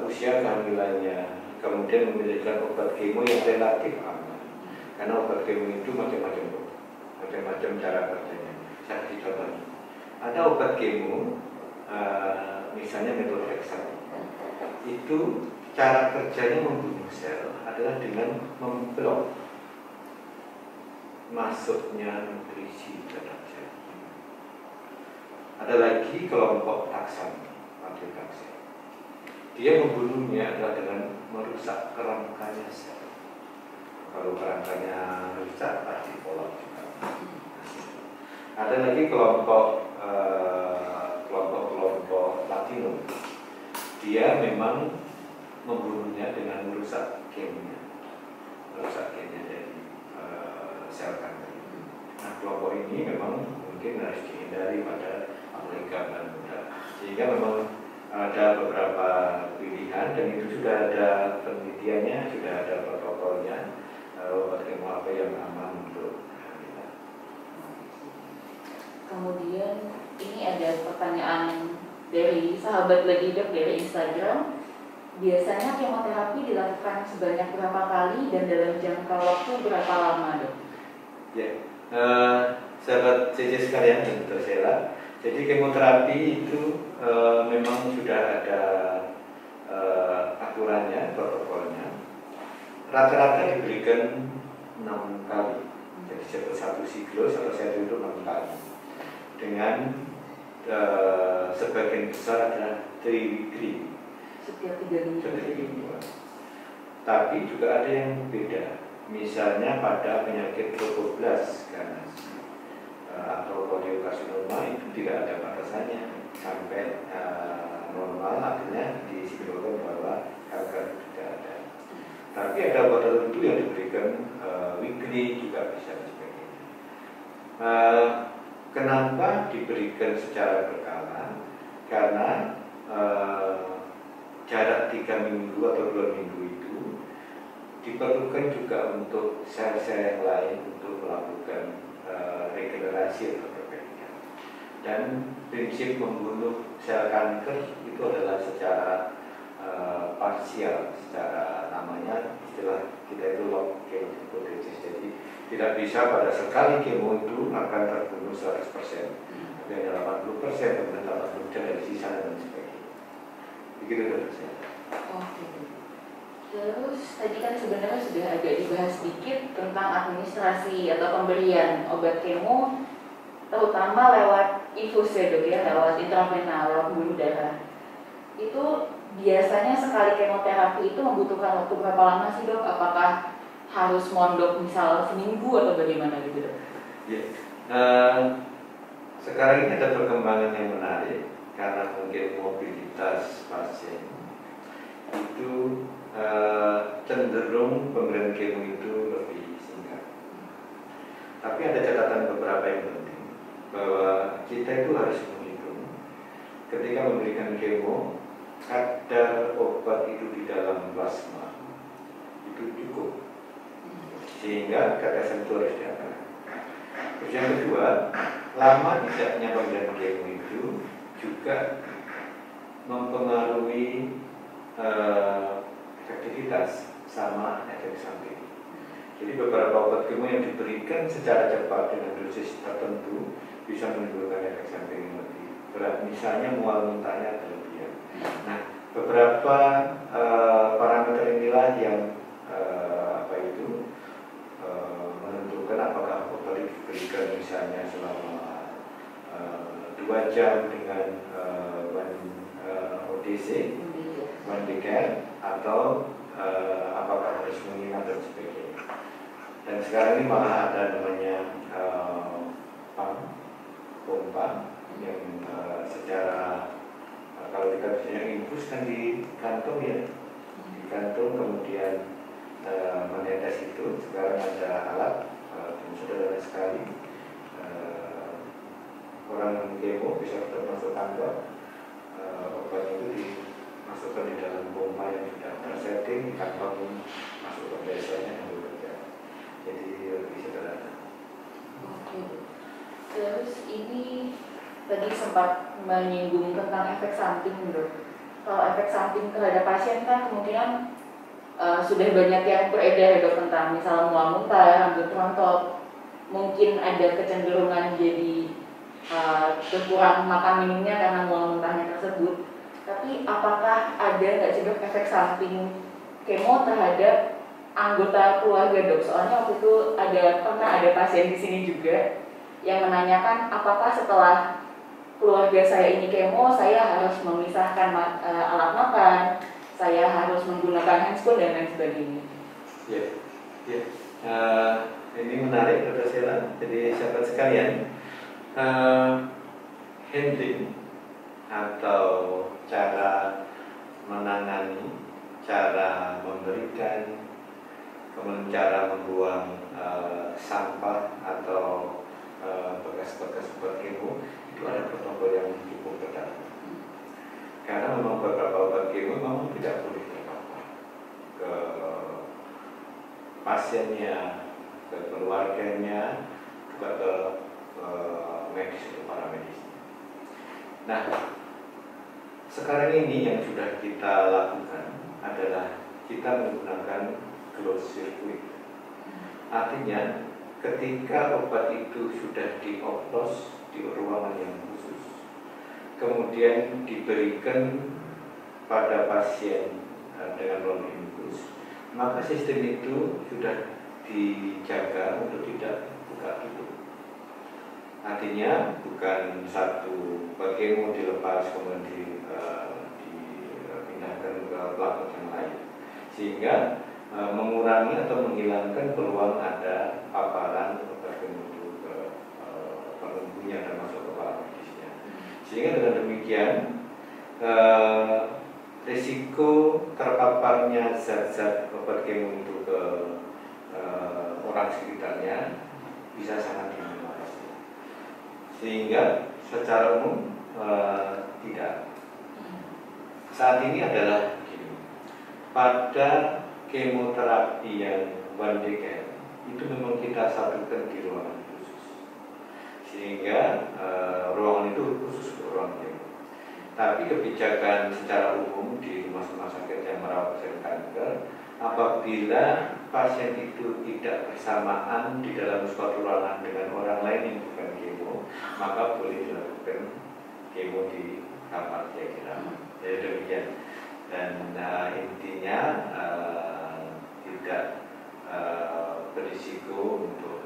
usia kehamilannya, kemudian memilihkan obat kemo yang relatif aman. Karena obat kemo itu macam-macam cara kerjanya. Saya kasih contohnya. Ada obat kemo, misalnya methotrexate, itu cara kerjanya membunuh sel adalah dengan memblok masuknya nutrisi terhadap sel. Ada lagi kelompok taksan, dia membunuhnya adalah dengan merusak kerangkanya sel. Kalau kerangkanya rusak pasti kolap juga. Ada lagi kelompok platinum, dia memang membunuhnya dengan merusak gennya dari sel kanker. Nah, kelompok ini memang mungkin harus dihindari pada apalagi gambaran muda. Sehingga memang ada beberapa pilihan, dan itu sudah ada penelitiannya, sudah ada protokolnya, obat kemo apa yang aman untuk kehamilan. Kemudian ini ada pertanyaan dari sahabat lagi Dok dari Instagram. Biasanya kemoterapi dilakukan sebanyak berapa kali dan dalam jangka waktu berapa lama, Dok? Ya, sahabat CC sekalian dan Dr. Sheila, jadi kemoterapi itu memang sudah ada aturannya, protokolnya. Rata-rata diberikan 6 kali, jadi satu siklus atau satu itu 6 kali. Dengan sebagian besar adalah 3 weekly. Setiap 3 minggu. Tapi juga ada yang beda. Misalnya pada penyakit tropoblas ganas atau kardiokarsinoma itu tidak ada batasannya, sampai normal, akhirnya disimpulkan bahwa kanker tidak ada. Tapi ada obat tertentu yang diberikan weekly juga bisa dan sebagainya. Kenapa diberikan secara berkala? Karena eh, jarak 3 minggu atau 2 minggu itu diperlukan juga untuk sel-sel yang lain untuk melakukan regenerasi atau perbaikan. Dan prinsip membunuh sel kanker itu adalah secara parsial, secara namanya istilah kita itu log chemohipotesis. Jadi tidak bisa pada sekali kemo itu akan terbunuh 100%, tapi hanya 80%, kemudian 80% dari sisa dan sebagainya. Begitu dokter saya. Oke. Terus tadi kan sebenarnya sudah agak dibahas sedikit tentang administrasi atau pemberian obat kemo, terutama lewat infus ya dok ya, lewat intravenal, lewat pembuluh darah. Itu biasanya sekali kemoterapi itu membutuhkan waktu berapa lama sih dok? Apakah harus mondok misal seminggu atau bagaimana gitu dok? Ya. Sekarang ini ada perkembangan yang menarik karena mungkin mobilitas pasien itu cenderung pemberian kemo itu lebih singkat. Tapi ada catatan beberapa yang penting bahwa kita itu harus menghitung ketika memberikan kemo kadar obat itu di dalam plasma itu cukup sehingga tetesan itu harus diangkat. Terus yang kedua, lama tidaknya pemberian kemo itu juga mempengaruhi efektivitas sama efek samping. Jadi beberapa obat kemo yang diberikan secara cepat dengan dosis tertentu bisa menimbulkan efek samping yang lebih berat. Misalnya mual muntahnya berlebihan. Nah, beberapa parameter inilah yang menentukan apakah obat itu diberikan misalnya selama 2 jam dengan 1 ODC, 1 decade, atau apakah harus menginap dan sebagainya. Dan sekarang ini malah ada namanya pompa yang secara kalau kita biasanya infus kan di kantong ya, di kantong kemudian menetes itu. Sekarang ada alat dan sederhana sekali, orang kemo bisa masuk kantor, obat itu dimasukkan di dalam pompa yang sudah tersetting, kantong masuk ke biasanya yang bekerja. Jadi lebih sederhana. Oke. Terus ini tadi sempat menyinggung tentang efek samping dok. Kalau efek samping terhadap pasien kan kemungkinan sudah banyak yang beredar ya dok, tentang misalnya mual muntah, rambut rontok, mungkin ada kecenderungan jadi berkurang makan minumnya karena mual muntahnya tersebut. Tapi apakah ada nggak sih dok efek samping kemo terhadap anggota keluarga dok? Soalnya waktu itu pernah ada pasien di sini juga yang menanyakan apakah setelah keluarga saya ini kemo saya harus memisahkan alat makan, saya harus menggunakan handscoon dan lain sebagainya. Ya, ya. Ini menarik Dr. Sheila. Jadi sahabat sekalian, handling atau cara menangani, cara memberikan, kemudian cara membuang sampah atau bekas-bekas obat kemo itu ada protokol yang cukup ketat. Karena memang beberapa obat kemo memang tidak boleh terpapar ke pasiennya, ke keluarganya, juga ke medis atau para medis. Nah, sekarang ini yang sudah kita lakukan adalah kita menggunakan closed circuit. Artinya ketika obat itu sudah dioplos di ruangan yang khusus, kemudian diberikan pada pasien dengan melalui infus, maka sistem itu sudah dijaga untuk tidak buka tutup. Artinya bukan satu kemo dilepas kemudian dipindahkan ke pelakon yang lain, sehingga mengurangi atau menghilangkan peluang ada paparan obat kemo itu ke penunggunya dan masuk ke para medisnya. Sehingga dengan demikian risiko terpaparnya zat-zat obat kemo itu ke orang sekitarnya bisa sangat diminimalisir. Sehingga secara umum tidak. saat ini adalah begini. Pada kemoterapi yang 1 DKN itu memang kita satukan di ruangan khusus, sehingga ruangan itu khusus untuk ruang kemo. Tapi kebijakan secara umum di rumah sakit yang merawat pasien kanker, apabila pasien itu tidak bersamaan di dalam suatu ruangan dengan orang lain yang bukan kemo, maka boleh dilakukan kemo di kamar kira-kira. Jadi demikian. Dan intinya tidak berisiko untuk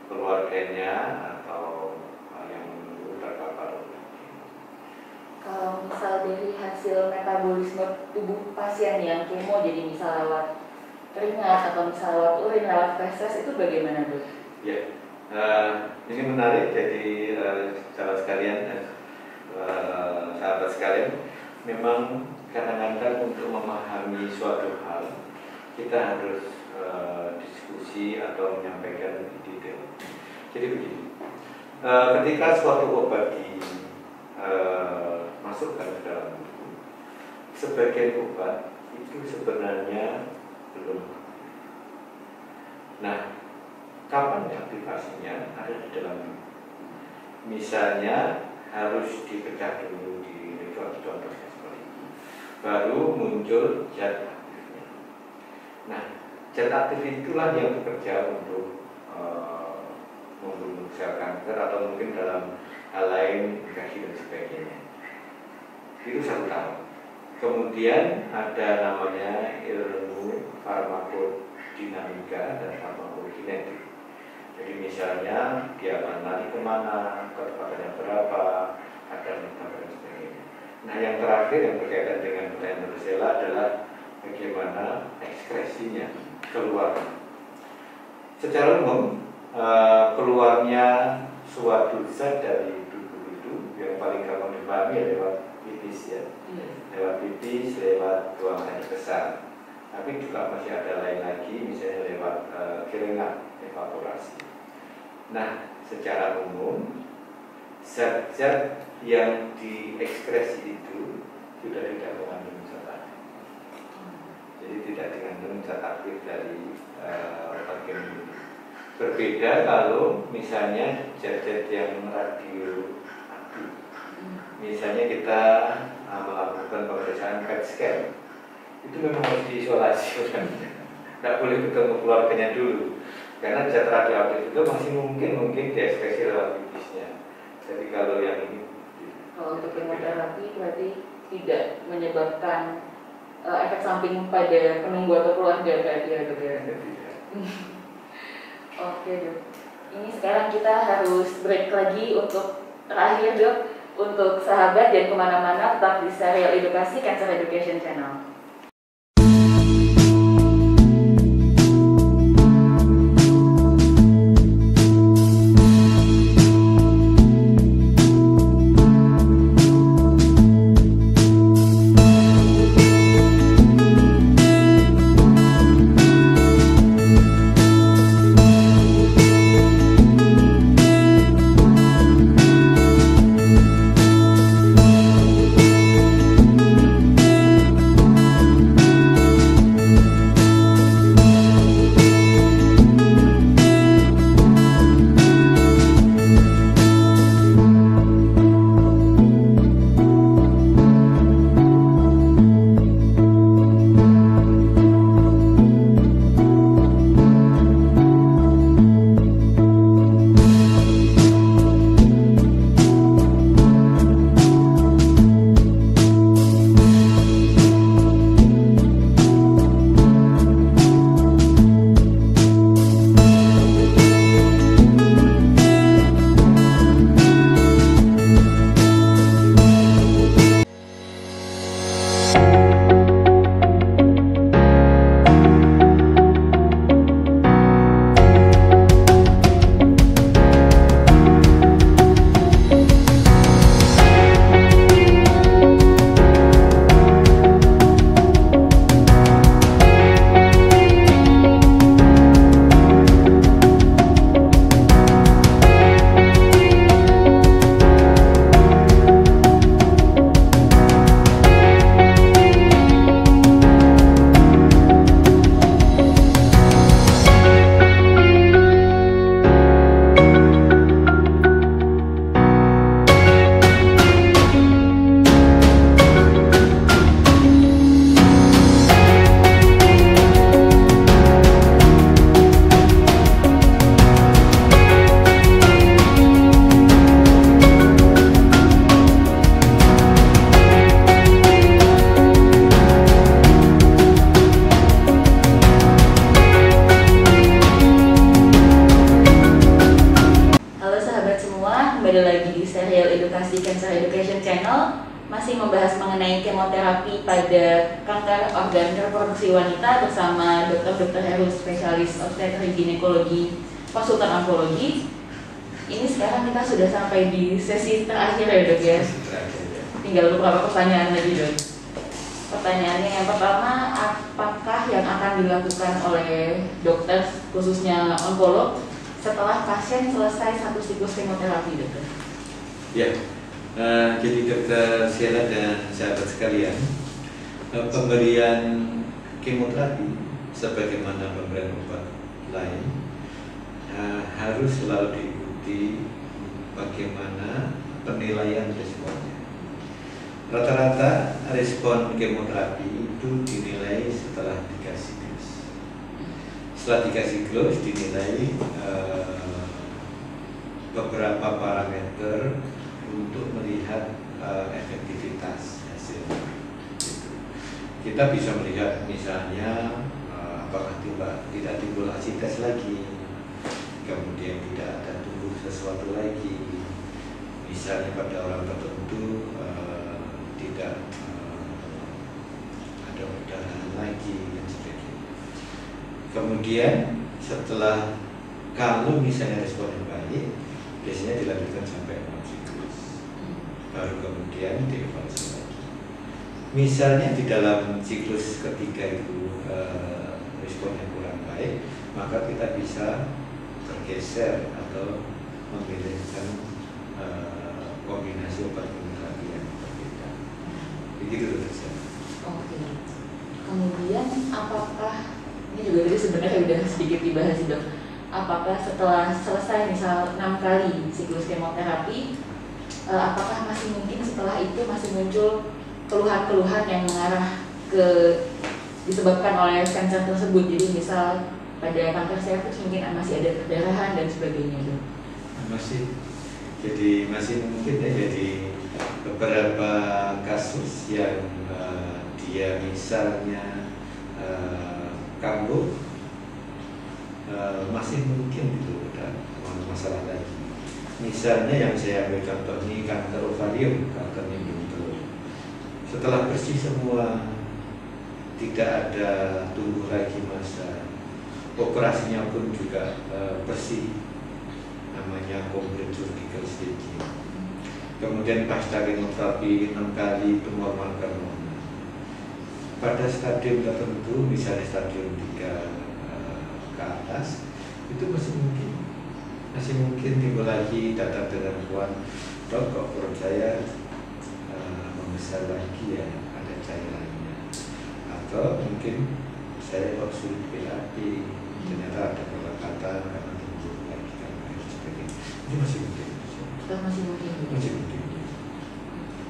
keluarganya atau yang menunggu terpapar. Kalau misal dari hasil metabolisme tubuh pasien yang kemo, jadi misal lewat keringat atau misal lewat urin, lewat feses, itu bagaimana, Dok? Ya, ini menarik. Jadi sahabat sekalian, memang kadang-kadang untuk memahami suatu hal kita harus diskusi atau menyampaikan lebih detail. Jadi begini, ketika suatu obat masukkan ke dalam tubuh, sebagian obat itu sebenarnya belum. Nah, kapan aktivasinya ada di dalam tubuh? Misalnya harus dipecah dulu di contohnya seperti itu, baru muncul zat aktifnya. Nah, zat aktif itulah yang bekerja untuk membunuh sel kanker atau mungkin dalam hal lain infeksi dan sebagainya. Itu 1 tahun. Kemudian ada namanya ilmu farmakodinamika dan farmakokinetik. Jadi misalnya dia akan lari kemana, kecepatannya berapa, kadar metabolisme dan sebagainya. Nah, yang terakhir yang berkaitan dengan pertanyaan Rosella adalah bagaimana ekskresinya keluar. Secara umum keluarnya suatu zat dari tubuh itu yang paling gampang dipahami lewat pipis ya, lewat pipis, lewat buang air besar. Tapi juga masih ada lain lagi, misalnya lewat keringat, evaporasi. Nah, secara umum zat-zat yang diekskresi itu sudah tidak mengandung zat aktif. Jadi tidak mengandung zat aktif dari obat kemo. Berbeda kalau misalnya zat-zat yang radioaktif. Misalnya kita melakukan pemeriksaan PET scan, itu memang harus diisolasi, tidak boleh ketemu keluarganya dulu, karena zat radioaktif itu masih mungkin diekspresi lewat pipisnya. Jadi kalau yang ini, kalau untuk kemoterapi berarti tidak menyebabkan efek samping pada penunggu atau keluarga berarti ya, Dok ya? Oke, Dok. Ini sekarang kita harus break lagi untuk terakhir, Dok. Untuk sahabat dan kemana-mana tetap di serial edukasi Cancer Education Channel. kembali lagi di serial edukasi Cancer Education Channel, masih membahas mengenai kemoterapi pada kanker organ reproduksi wanita bersama Dr. Heru, spesialis obstetri ginekologi, konsultan onkologi. Ini sekarang kita sudah sampai di sesi terakhir ya dok ya. Tinggal beberapa pertanyaan lagi dok. Pertanyaannya yang pertama, apakah yang akan dilakukan oleh dokter khususnya onkolog setelah pasien selesai satu siklus kemoterapi dokter? Ya, jadi dokter Sheila dan sahabat sekalian, pemberian kemoterapi sebagaimana pemberian obat lain harus selalu diikuti bagaimana penilaian responnya. Rata-rata respon kemoterapi itu dinilai setelah dikasih glus. Setelah dikasih glus dinilai beberapa parameter untuk melihat efektivitas hasilnya. Kita bisa melihat misalnya apakah tidak timbul asites lagi, kemudian tidak ada tumbuh sesuatu lagi, misalnya pada orang tertentu tidak ada perdarahan lagi dan sebagainya. Kemudian setelah kalau misalnya responnya baik, biasanya dilanjutkan sampai 6 siklus, baru kemudian dievaluasi lagi. Misalnya di dalam siklus ketiga itu responnya kurang baik, maka kita bisa bergeser atau memilihkan kombinasi obat kemoterapi yang berbeda. Begitu saja. Oke. Kemudian apakah ini juga tadi sebenarnya sudah sedikit dibahas dok. Apakah setelah selesai misal 6 kali siklus kemoterapi, apakah masih mungkin setelah itu masih muncul keluhan-keluhan yang mengarah ke disebabkan oleh kanker tersebut? Jadi misal pada kanker serviks mungkin masih ada perdarahan dan sebagainya dok. Masih mungkin ya, jadi beberapa kasus yang dia misalnya kambuh, masih mungkin itu ada masalah lagi. Misalnya yang saya ambil contoh ini kanker ovarium, kanker nimbun telur. Setelah bersih semua, tidak ada tumbuh lagi massa, operasinya pun juga bersih, namanya complete surgical staging. Kemudian pasca kemoterapi 6 kali tumor marker normal. Pada stadium tertentu, misalnya stadium 3 ke atas, itu masih mungkin timbul lagi datang dengan kuat, dok kok perut saya membesar lagi ya, ada cairannya, atau mungkin saya kok sulit BAB, ternyata ada kelekatan karena timbul lagi dan sebagainya. Ini masih mungkin. Masih mungkin.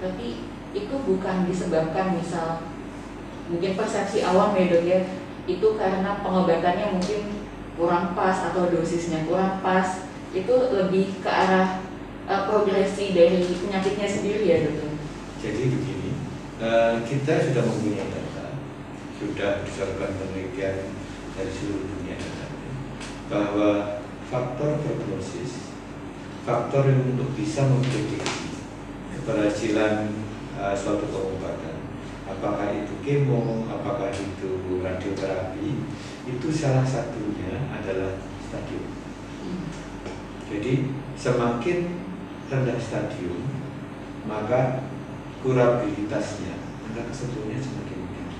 Tapi itu bukan disebabkan misal mungkin persepsi awam ya dok ya, itu karena pengobatannya mungkin kurang pas atau dosisnya kurang pas, itu lebih ke arah progresi dari penyakitnya sendiri ya dok. Jadi begini, kita sudah mempunyai data, sudah dilakukan penelitian dari seluruh dunia bahwa faktor prognosis, faktor yang untuk bisa memprediksi keberhasilan suatu pengobatan, apakah itu kemo, apakah itu radioterapi, itu salah satunya adalah stadium. Jadi semakin rendah stadium, maka kurabilitasnya, maka kesembuhannya semakin tinggi.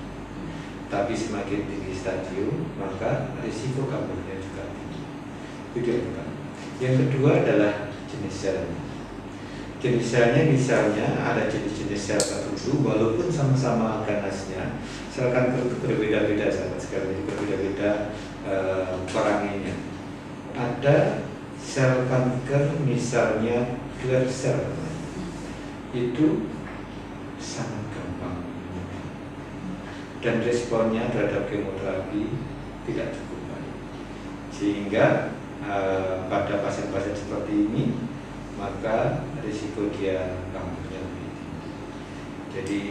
Tapi semakin tinggi stadium, maka risiko kambuhnya juga tinggi. Itu yang pertama. Yang kedua adalah jenis selnya. Jenis selnya misalnya ada jenis-jenis sel tertentu, walaupun sama-sama ganasnya, sel kanker itu berbeda-beda, sahabat sekalian, berbeda-beda peranginya. Ada sel kanker misalnya clear cell, itu sangat gampang dan responnya terhadap kemoterapi tidak cukup baik, sehingga pada pasien-pasien seperti ini maka risiko dia kambuhnya lebih tinggi. Jadi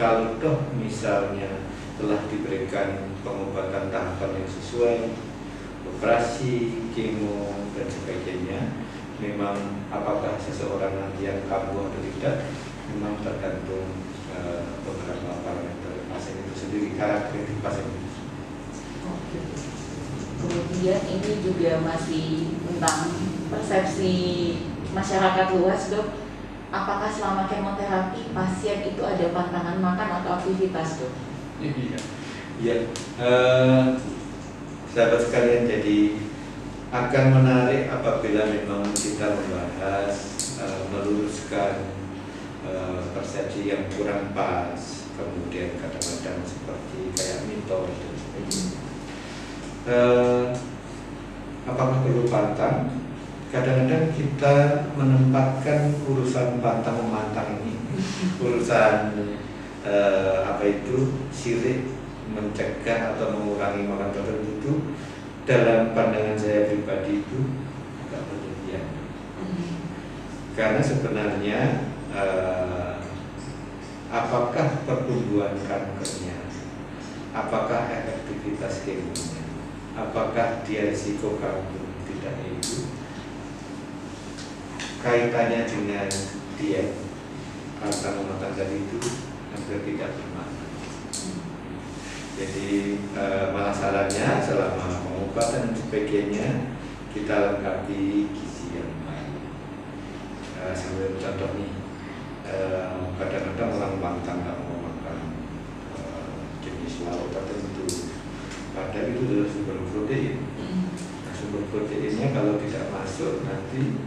kalau toh misalnya telah diberikan pengobatan tahapan yang sesuai, operasi, kemo dan sebagainya. Memang apakah seseorang nanti yang kambuh atau tidak, memang tergantung beberapa parameter pasien itu sendiri, karakteristik pasien itu. Oke. Kemudian ini juga masih tentang persepsi masyarakat luas, Dok. Apakah selama kemoterapi pasien itu ada pantangan makan atau aktivitas, Dok? Iya, iya. Sahabat sekalian, jadi akan menarik apabila memang kita membahas, meluruskan persepsi yang kurang pas, kemudian kadang-kadang seperti kayak mitos dan sebagainya. Apakah perlu pantang? Kadang-kadang kita menempatkan urusan pantang memantang ini, urusan sirik, mencegah atau mengurangi makan tertentu itu, dalam pandangan saya pribadi itu agak berlebihan. Karena sebenarnya apakah pertumbuhan kankernya, apakah efektivitas kemonya, apakah dia risiko kanker tidaknya itu kaitannya dengan diet pantang memantang tadi itu hampir tidak bermakna. Jadi masalahnya selama pengobatan dan sebagainya kita lengkapi gizi yang baik. Sambil contoh nih, kadang-kadang orang pantang nggak mau makan jenis lauk tertentu, padahal itu adalah sumber protein. Nah, sumber proteinnya kalau tidak masuk nanti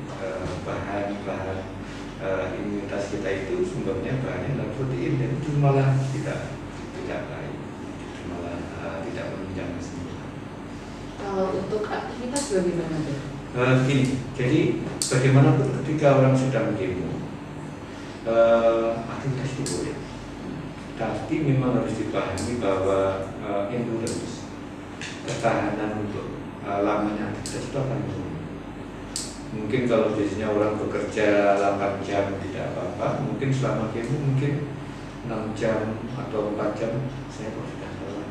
bahan-bahan imunitas kita itu sumbernya bahannya adalah protein, dan itu malah tidak baik, itu malah tidak menunjang kesembuhan. Kalau untuk aktivitas bagaimana, Dok? Gini, jadi bagaimanapun ketika orang sedang kemo, aktivitas itu boleh, tapi memang harus dipahami bahwa endurance, ketahanan untuk lamanya aktivitas itu akan turun. Mungkin kalau biasanya orang bekerja 8 jam tidak apa-apa, mungkin selama kemo mungkin 6 jam atau 4 jam saya kok sudah lelah,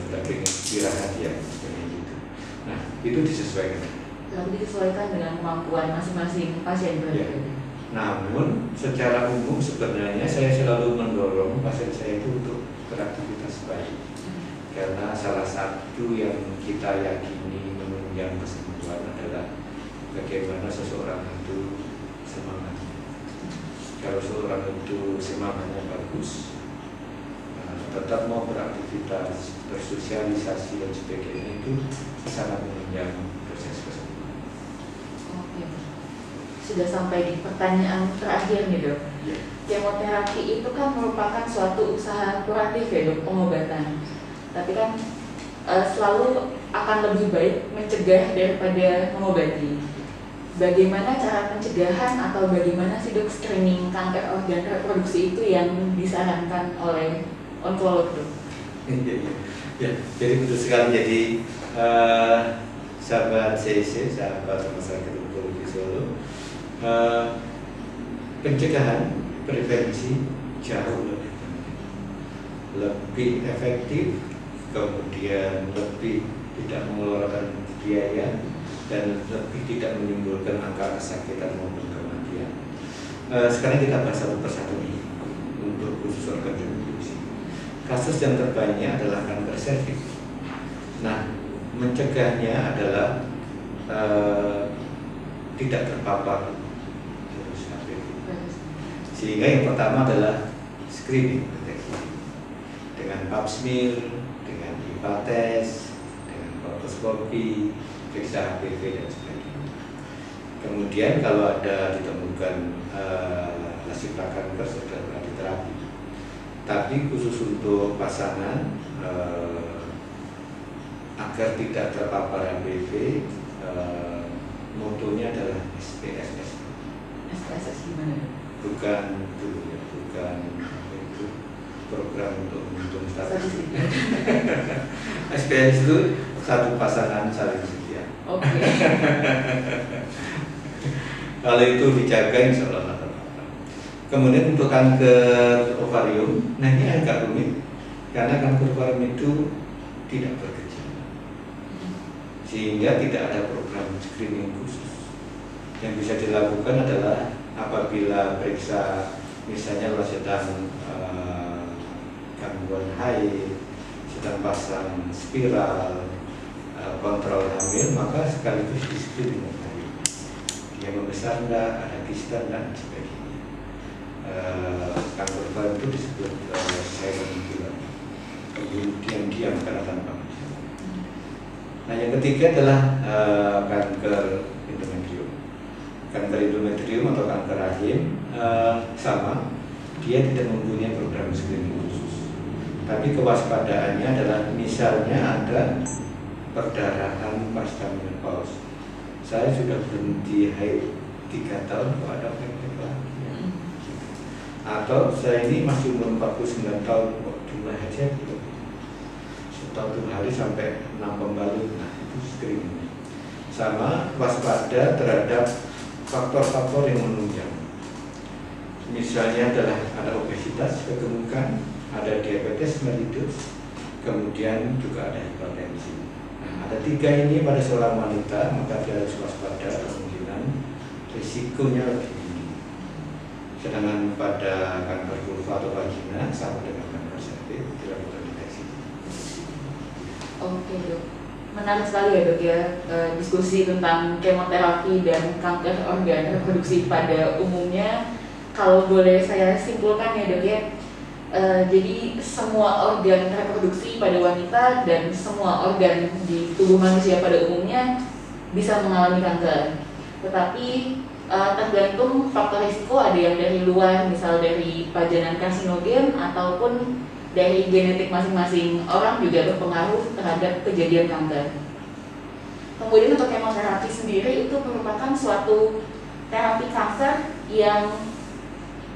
sudah pengen istirahat ya, seperti itu. Nah, itu disesuaikan. Lalu disesuaikan dengan kemampuan masing-masing pasien berarti. Ya. Namun secara umum sebenarnya saya selalu mendorong pasien saya itu untuk beraktivitas baik, karena salah satu yang kita yakini menunjang kesembuhan adalah bagaimana seseorang itu semangatnya. Kalau seorang itu semangatnya bagus, tetap mau beraktivitas, bersosialisasi dan sebagainya, itu sangat menunjang proses kesembuhan. Oke. Sudah sampai di pertanyaan terakhir nih, Dok. Ya. Kemoterapi itu kan merupakan suatu usaha kuratif ya, Dok, pengobatan. Tapi kan selalu akan lebih baik mencegah daripada mengobati. Bagaimana cara pencegahan atau bagaimana sih, Dok, screening kanker organ reproduksi itu yang disarankan oleh onkolog, Dok? Ya, jadi betul sekali. Jadi sahabat CIC, sahabat Rumah Sakit Onkologi Solo, pencegahan, prevensi jauh lebih penting, lebih efektif, kemudian lebih tidak mengeluarkan biaya, dan lebih tidak menimbulkan angka kesakitan maupun kematian. Sekarang kita bahas satu persatu ini untuk khusus organ reproduksi. Kasus yang terbanyak adalah kanker serviks. Nah, mencegahnya adalah tidak terpapar virus HPV. Sehingga yang pertama adalah screening deteksi dengan pap smear, dengan IPA test, dengan kolposkopi, periksa HPV dan sebagainya. Kemudian kalau ada ditemukan hasil kanker segera diterapi. Tapi khusus untuk pasangan agar tidak terpapar HPV, motonya adalah SPSS. SPSS gimana? Bukan itu program untuk menghitung statistik. SPSS itu satu pasangan saling setia. Oke. Kalau itu dijaga, insya Allah tidak apa-apa. Kemudian untuk kanker ovarium, nah ini agak rumit karena kanker ovarium itu tidak bergejala. sehingga tidak ada program screening khusus. Yang bisa dilakukan adalah apabila periksa misalnya kalau sedang gangguan haid, sedang pasang spiral, kontrol hamil, maka sekaligus di screening dia membesar enggak, ada kista dan sebagainya. Kanker paru itu disebut silent killer, diam-diam karena tanpa gejala. Nah, yang ketiga adalah kanker endometrium. Kanker endometrium atau kanker rahim sama, dia tidak mempunyai program screening khusus. Tapi kewaspadaannya adalah misalnya ada perdarahan pasca menopause. Saya sudah berhenti haid 3 tahun, kok ada penyakit lagi. Atau saya ini masih umur 49 tahun, kok jumlah haidnya belum. Setahun 7 hari sampai 6 pembalut, nah itu screening. Sama waspada terhadap faktor-faktor yang menunjang. Misalnya adalah ada obesitas, kegemukan, ada diabetes mellitus, kemudian juga ada hipertensi. Nah, ada 3 ini pada seorang wanita, maka dia harus waspada, kemungkinan risikonya lebih tinggi. Sedangkan pada kanker vulva atau vagina sama dengan kanker cervix dilakukan deteksi. Oke dok, menarik sekali ya dok ya, diskusi tentang kemoterapi dan kanker organ reproduksi pada umumnya. Kalau boleh saya simpulkan ya dok ya, jadi semua organ reproduksi pada wanita dan semua organ di tubuh manusia pada umumnya bisa mengalami kanker. Tetapi tergantung faktor risiko, ada yang dari luar, misal dari pajanan karsinogen ataupun dari genetik masing-masing orang juga berpengaruh terhadap kejadian kanker. Kemudian untuk kemoterapi sendiri itu merupakan suatu terapi kanker yang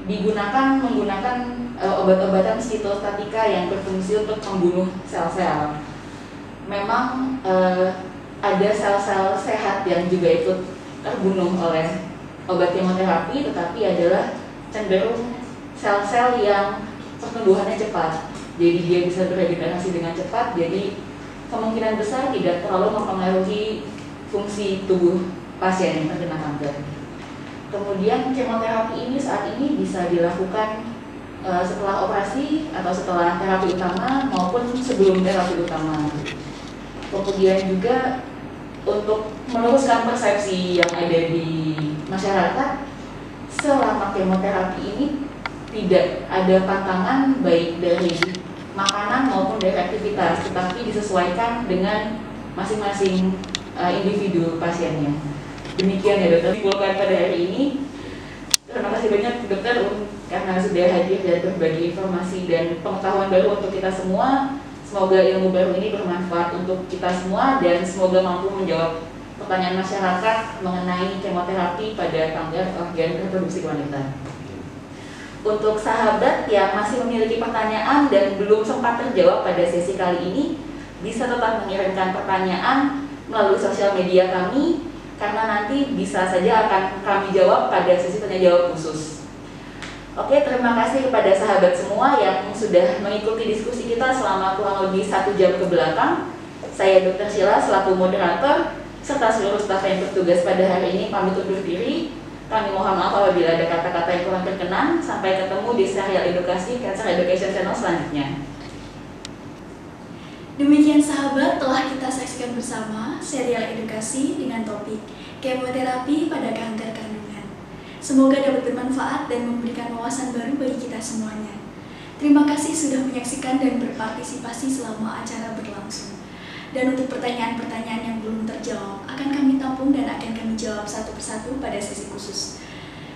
menggunakan obat-obatan sitostatika yang berfungsi untuk membunuh sel-sel. Memang ada sel-sel sehat yang juga ikut terbunuh oleh obat kemoterapi, tetapi adalah cenderung sel-sel yang pertumbuhannya cepat, jadi dia bisa beregenerasi dengan cepat, jadi kemungkinan besar tidak terlalu mempengaruhi fungsi tubuh pasien yang terkena kanker. Kemudian kemoterapi ini saat ini bisa dilakukan setelah operasi atau setelah terapi utama maupun sebelum terapi utama. Kemudian juga untuk meluruskan persepsi yang ada di masyarakat, selama kemoterapi ini tidak ada pantangan baik dari makanan maupun dari aktivitas, tetapi disesuaikan dengan masing-masing individu pasiennya. Demikian ya dokter, simpulkan pada hari ini. Terima kasih banyak dokter karena sudah hadir dan berbagi informasi dan pengetahuan baru untuk kita semua. Semoga ilmu baru ini bermanfaat untuk kita semua dan semoga mampu menjawab pertanyaan masyarakat mengenai kemoterapi pada kanker organ reproduksi wanita. Untuk sahabat yang masih memiliki pertanyaan dan belum sempat terjawab pada sesi kali ini, bisa tetap mengirimkan pertanyaan melalui sosial media kami, karena nanti bisa saja akan kami jawab pada sesi tanya jawab khusus. Oke, terima kasih kepada sahabat semua yang sudah mengikuti diskusi kita selama kurang lebih 1 jam ke belakang. Saya Dr. Sheila selaku moderator serta seluruh staf yang bertugas pada hari ini pamit undur diri. Kami mohon maaf apabila ada kata-kata yang kurang berkenan. Sampai ketemu di serial edukasi Cancer Education Channel selanjutnya. Demikian sahabat, telah kita saksikan bersama serial edukasi dengan topik kemoterapi pada kanker kandungan. Semoga dapat bermanfaat dan memberikan wawasan baru bagi kita semuanya. Terima kasih sudah menyaksikan dan berpartisipasi selama acara berlangsung. Dan untuk pertanyaan-pertanyaan yang belum terjawab, akan kami tampung dan akan kami jawab satu persatu pada sesi khusus.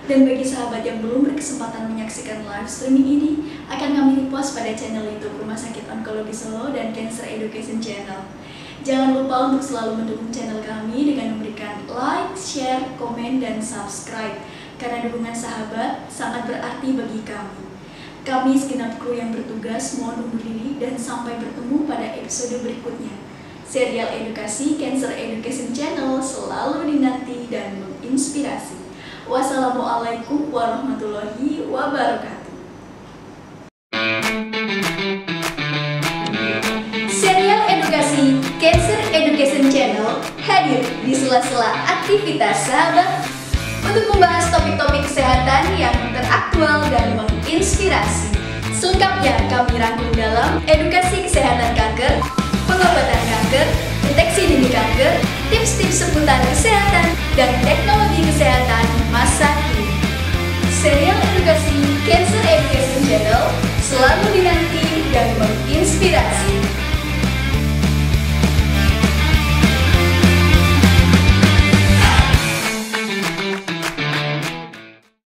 Dan bagi sahabat yang belum berkesempatan menyaksikan live streaming ini, akan kami repost pada channel YouTube Rumah Sakit Onkologi Solo dan Cancer Education Channel. Jangan lupa untuk selalu mendukung channel kami dengan memberikan like, share, komen, dan subscribe, karena dukungan sahabat sangat berarti bagi kami. Kami segenap kru yang bertugas mohon undur diri dan sampai bertemu pada episode berikutnya. Serial edukasi Cancer Education Channel selalu dinanti dan menginspirasi. Wassalamualaikum warahmatullahi wabarakatuh. Serial edukasi Cancer Education Channel sela-sela aktivitas sahabat untuk membahas topik-topik kesehatan yang teraktual dan menginspirasi. Selengkapnya kami rangkum dalam edukasi kesehatan kanker, pengobatan kanker, deteksi dini kanker, tips-tips seputar kesehatan, dan teknologi kesehatan masa kini. Serial edukasi Cancer Education Channel selalu dinanti dan menginspirasi.